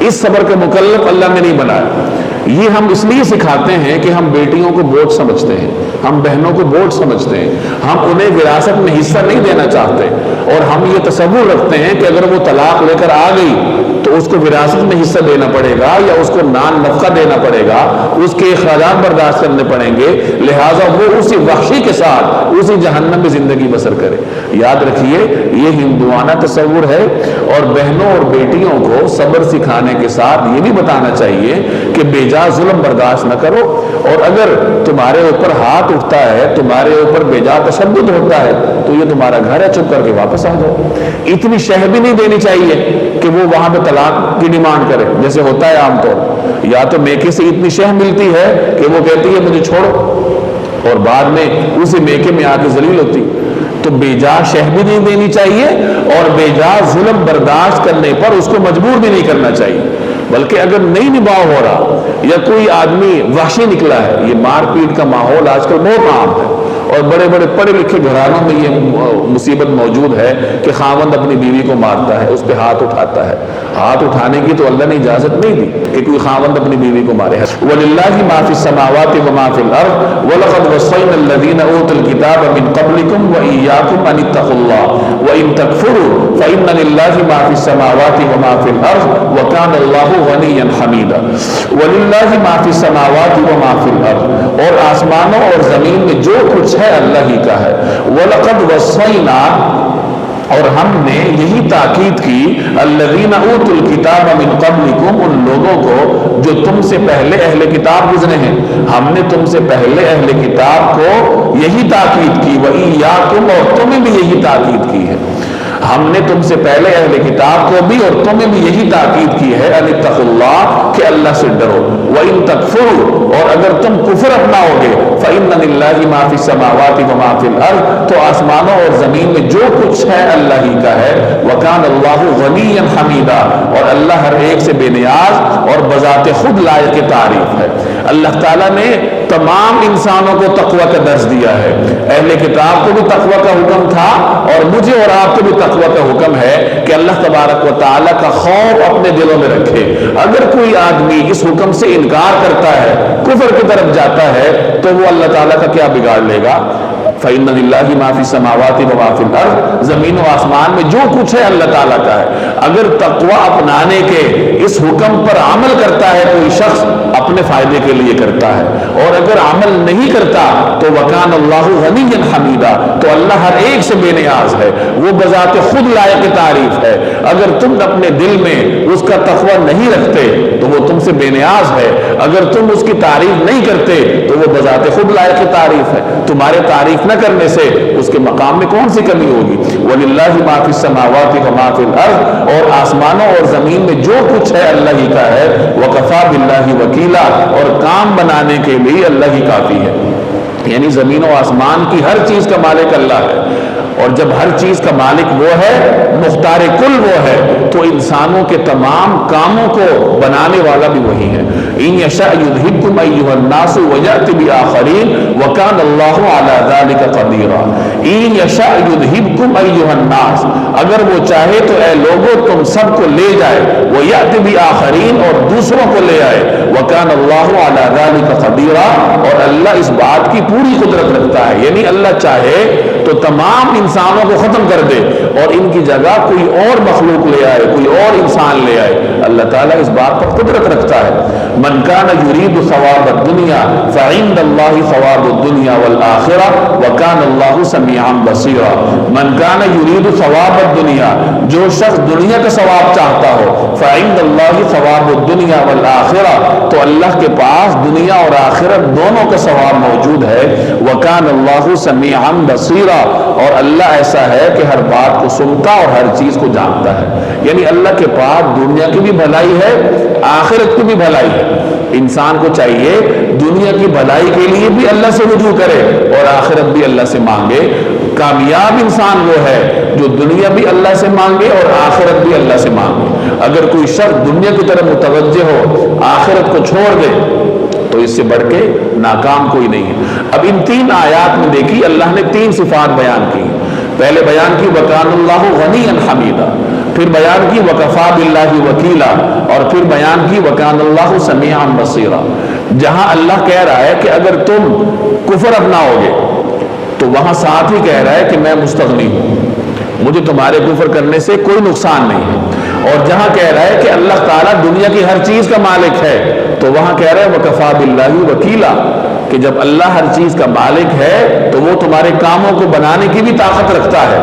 اس صبر کا مکلف اللہ نے نہیں بنایا۔ یہ ہم اس لیے سکھاتے ہیں کہ ہم بیٹیوں کو بوجھ سمجھتے ہیں، ہم بہنوں کو بوجھ سمجھتے ہیں، ہم انہیں وراثت میں حصہ نہیں دینا چاہتے، اور ہم یہ تصور رکھتے ہیں کہ اگر وہ طلاق لے کر آ گئی تو اس کو وراثت میں حصہ دینا پڑے گا یا اس کو نان نفقہ دینا پڑے گا، اس کے اخراجات برداشت کرنے پڑیں گے، لہٰذا وہ اسی وحشی کے ساتھ اسی جہنم میں زندگی بسر کرے۔ یاد رکھیے یہ ہندوانہ تصور ہے، اور بہنوں اور بیٹیوں کو صبر سکھانے کے ساتھ یہ بھی بتانا چاہیے کہ بے جا ظلم برداشت نہ کرو، اور اگر تمہارے اوپر ہاتھ اٹھتا ہے، تمہارے اوپر بے جا تشدد ہوتا ہے تو یہ تمہارا گھر ہے، چپ کر کے واپس آ جاؤ۔ اتنی شہ بھی نہیں دینی چاہیے کہ وہ وہاں پہ طلاق کی ڈیمانڈ کرے، جیسے ہوتا ہے عام طور، یا تو میکے سے اتنی شہ ملتی ہے کہ وہ کہتی ہے مجھے چھوڑو، اور بعد میں اسی میکے میں آ کے ذلیل ہوتی۔ تو بے جا شہ بھی نہیں دینی چاہیے اور بے جا ظلم برداشت کرنے پر اس کو مجبور بھی نہیں کرنا چاہیے، بلکہ اگر نہیں نباہ ہو رہا یا کوئی آدمی وحشی نکلا ہے، یہ مار پیٹ کا ماحول آج کل بہت عام ہے اور بڑے بڑے پڑھے لکھے گھرانوں میں یہ مصیبت موجود ہے کہ خاوند اپنی بیوی کو مارتا ہے، اس پہ ہاتھ اٹھاتا ہے۔ ہاتھ اٹھانے کی تو اللہ نے اجازت نہیں دی کہ کوئی خاوند اپنی بیوی کو مارے۔ وَلِلَّهِ مَا فِي السَّمَاوَاتِ وَمَا فِي الْأَرْضِ وَلَقَدْ وَصَّيْنَا الَّذِينَ أُوتُوا الْكِتَابَ مِنْ قَبْلِكُمْ وَإِيَّاكُمْ أَنِ اتَّقُوا اللَّهَ وَإِن تَكْفُرُوا فَإِنَّ لِلَّهِ مَا فِي السَّمَاوَاتِ وَمَا فِي الْأَرْضِ وَكَانَ اللَّهُ غَنِيًّا حَمِيدًا۔ وَلِلَّهِ مَا فِي السَّمَاوَاتِ وَمَا فِي الْأَرْضِ، اور آسمانوں اور زمین میں جو کچھ ہے اللہ ہی کا ہے۔ وَلَقَدْ وَصَّيْنَا، اور ہم نے یہی تاکید کی، الذین اوتوا الکتاب من قبلکم، ان لوگوں کو جو تم سے پہلے اہل کتاب گزرے ہیں، ہم نے تم سے پہلے اہل کتاب کو یہی تاکید کی، وَإِيَّاكُمْ، اور تمہیں بھی یہی تاکید کی ہے۔ ہم نے تم سے پہلے اہل کتاب کو بھی اور تمہیں بھی یہی تاکید کی ہے ان اتقوا اللہ کہ اللہ سے ڈرو، وَإِن تَكْفُرُوا اور اگر تم کفر اپناؤ گے فَإِنَّ لِلَّهِ مَا فِي السَّمَاوَاتِ وَمَا فِي الْأَرْضِ تو آسمانوں اور زمین میں جو کچھ ہے اللہ ہی کا ہے، وَكَانَ اللَّهُ غَنِيًّا حَمِيدًا اور اللہ ہر ایک سے بے نیاز اور بذات خود لائق تعریف ہے۔ اللہ تعالیٰ نے تمام انسانوں کو تقوی کا درس دیا ہے، اہل کتاب کو بھی تقوی کا حکم تھا اور مجھے اور آپ کو بھی تقوی کا حکم ہے کہ اللہ تبارک و تعالیٰ کا خوف اپنے دلوں میں رکھے۔ اگر کوئی آدمی اس حکم سے انکار کرتا ہے، کفر کی طرف جاتا ہے، تو وہ اللہ تعالیٰ کا کیا بگاڑ لے گا؟ فَإِنَّ لِلَّهِ مَا فِي السَّمَاوَاتِ وَمَا فِي الْأَرْضِ زمین و آسمان میں جو کچھ ہے اللہ تعالیٰ کا ہے۔ اگر تقوی اپنانے کے اس حکم پر عمل کرتا ہے کوئی شخص اپنے فائدے کے لیے کرتا ہے، اور اگر عمل نہیں کرتا تو وَكَانَ اللَّهُ غَنِيًّا حَمِيدًا تو اللہ ہر ایک سے بے نیاز ہے، وہ بذات خود لائق تعریف ہے۔ اگر تم اپنے دل میں اس کا تقوی نہیں رکھتے تو وہ تم سے بے نیاز ہے، اگر تم اس کی تعریف نہیں کرتے تو وہ بذات خود لائق تعریف ہے۔ تمہارے تعریف نہ کرنے سے اس کے مقام میں کون سی کمی ہوگی؟ وَلِلَّهِ مَا فِي السَّمَاوَاتِ وَمَا فِي الْأَرْضِ اور آسمانوں اور زمین میں جو کچھ ہے اللہ ہی کا ہے، وَكَفَى بِاللَّهِ وَكِيلًا اور کام بنانے کے لیے اللہ ہی کافی ہے۔ یعنی زمین و آسمان کی ہر چیز کا مالک اللہ ہے، اور جب ہر چیز کا مالک وہ ہے، مختار کل وہ ہے، تو انسانوں کے تمام کاموں کو بنانے والا بھی وہی ہے۔ إِن يَشَأْ يُذْهِبْكُمْ أَيُّهَا النَّاسُ وَيَأْتِ بِآخَرِينَ وَكَانَ اللَّهُ عَلَى ذَلِكَ قَدِيرًا۔ إِن يَشَأْ يُذْهِبْكُمْ أَيُّهَا النَّاسُ اگر وہ چاہے تو اے لوگوں تم سب کو لے جائے، وَيَأْتِ بِآخَرِينَ اور دوسروں کو لے آئے، وَكَانَ اللَّهُ عَلَى ذَلِكَ قَدِيرًا اور اللہ اس بات کی پوری قدرت رکھتا ہے۔ یعنی اللہ چاہے تو تمام انسانوں کو ختم کر دے اور ان کی جگہ کوئی اور مخلوق لے آئے، کوئی اور انسان لے آئے، اللہ تعالیٰ اس بات پر قدرت رکھتا ہے۔ من کان یرید ثواب الدنیا فعند اللہ ثواب الدنیا والآخرہ وکان اللہ سمیعا بصیرا۔ من کان یرید ثواب الدنیا جو شخص دنیا کا ثواب چاہتا ہو، فعند اللہ ثواب الدنیا والآخرہ تو اللہ کے پاس دنیا اور آخرت دونوں کا ثواب موجود ہے، وکان اللہ سمیعا بصیرا اور اللہ ایسا ہے کہ ہر بات کو سنتا اور ہر چیز کو جانتا ہے۔ یعنی اللہ کے پاس دنیا کی بھی بھلائی ہے، آخرت کی بھی بھلائی ہے۔ انسان کو چاہیے دنیا کی بھلائی کے لیے بھی اللہ سے رجوع کرے اور آخرت بھی اللہ سے مانگے۔ کامیاب انسان وہ ہے جو دنیا بھی اللہ سے مانگے اور آخرت بھی اللہ سے مانگے۔ اگر کوئی شخص دنیا کی طرف متوجہ ہو، آخرت کو چھوڑ دے، تو اس سے بڑھ کے ناکام کوئی نہیں ہے۔ اب ان تین آیات میں دیکھی اللہ نے تین صفات بیان کی۔ پہلے بیان کی وَكَانَ اللَّهُ غَنِيًّا حَمِيدًا، پھر بیان کی وَكَفَى بِاللَّهِ وَكِيلًا اور پھر بیان کی وَكَانَ اللَّهُ سَمِيعًا بَصِيرًا۔ جہاں اللہ کہہ رہا ہے کہ اگر تم کفر اپناؤ گے تو وہاں ساتھ ہی کہہ رہا ہے کہ میں مستغنی ہوں، مجھے تمہارے کفر کرنے سے کوئی نقصان نہیں ہے۔ اور جہاں کہہ رہا ہے کہ اللہ تعالیٰ دنیا کی ہر چیز کا مالک ہے تو وہاں کہہ رہا ہے وَكَفَى بِاللَّهِ وَكِيلًا کہ جب اللہ ہر چیز کا مالک ہے تو وہ تمہارے کاموں کو بنانے کی بھی طاقت رکھتا ہے۔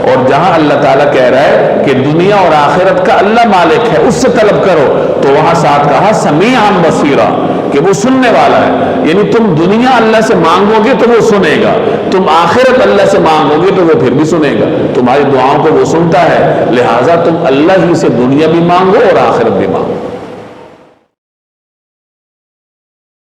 اور جہاں اللہ تعالیٰ کہہ رہا ہے کہ دنیا اور آخرت کا اللہ مالک ہے، اس سے طلب کرو، تو وہاں ساتھ کہا سمیعا بصیرا کہ وہ سننے والا ہے۔ یعنی تم دنیا اللہ سے مانگو گے تو وہ سنے گا، تم آخرت اللہ سے مانگو گے تو وہ پھر بھی سنے گا، تمہاری دعاؤں کو وہ سنتا ہے، لہٰذا تم اللہ ہی سے دنیا بھی مانگو اور آخرت بھی مانگو۔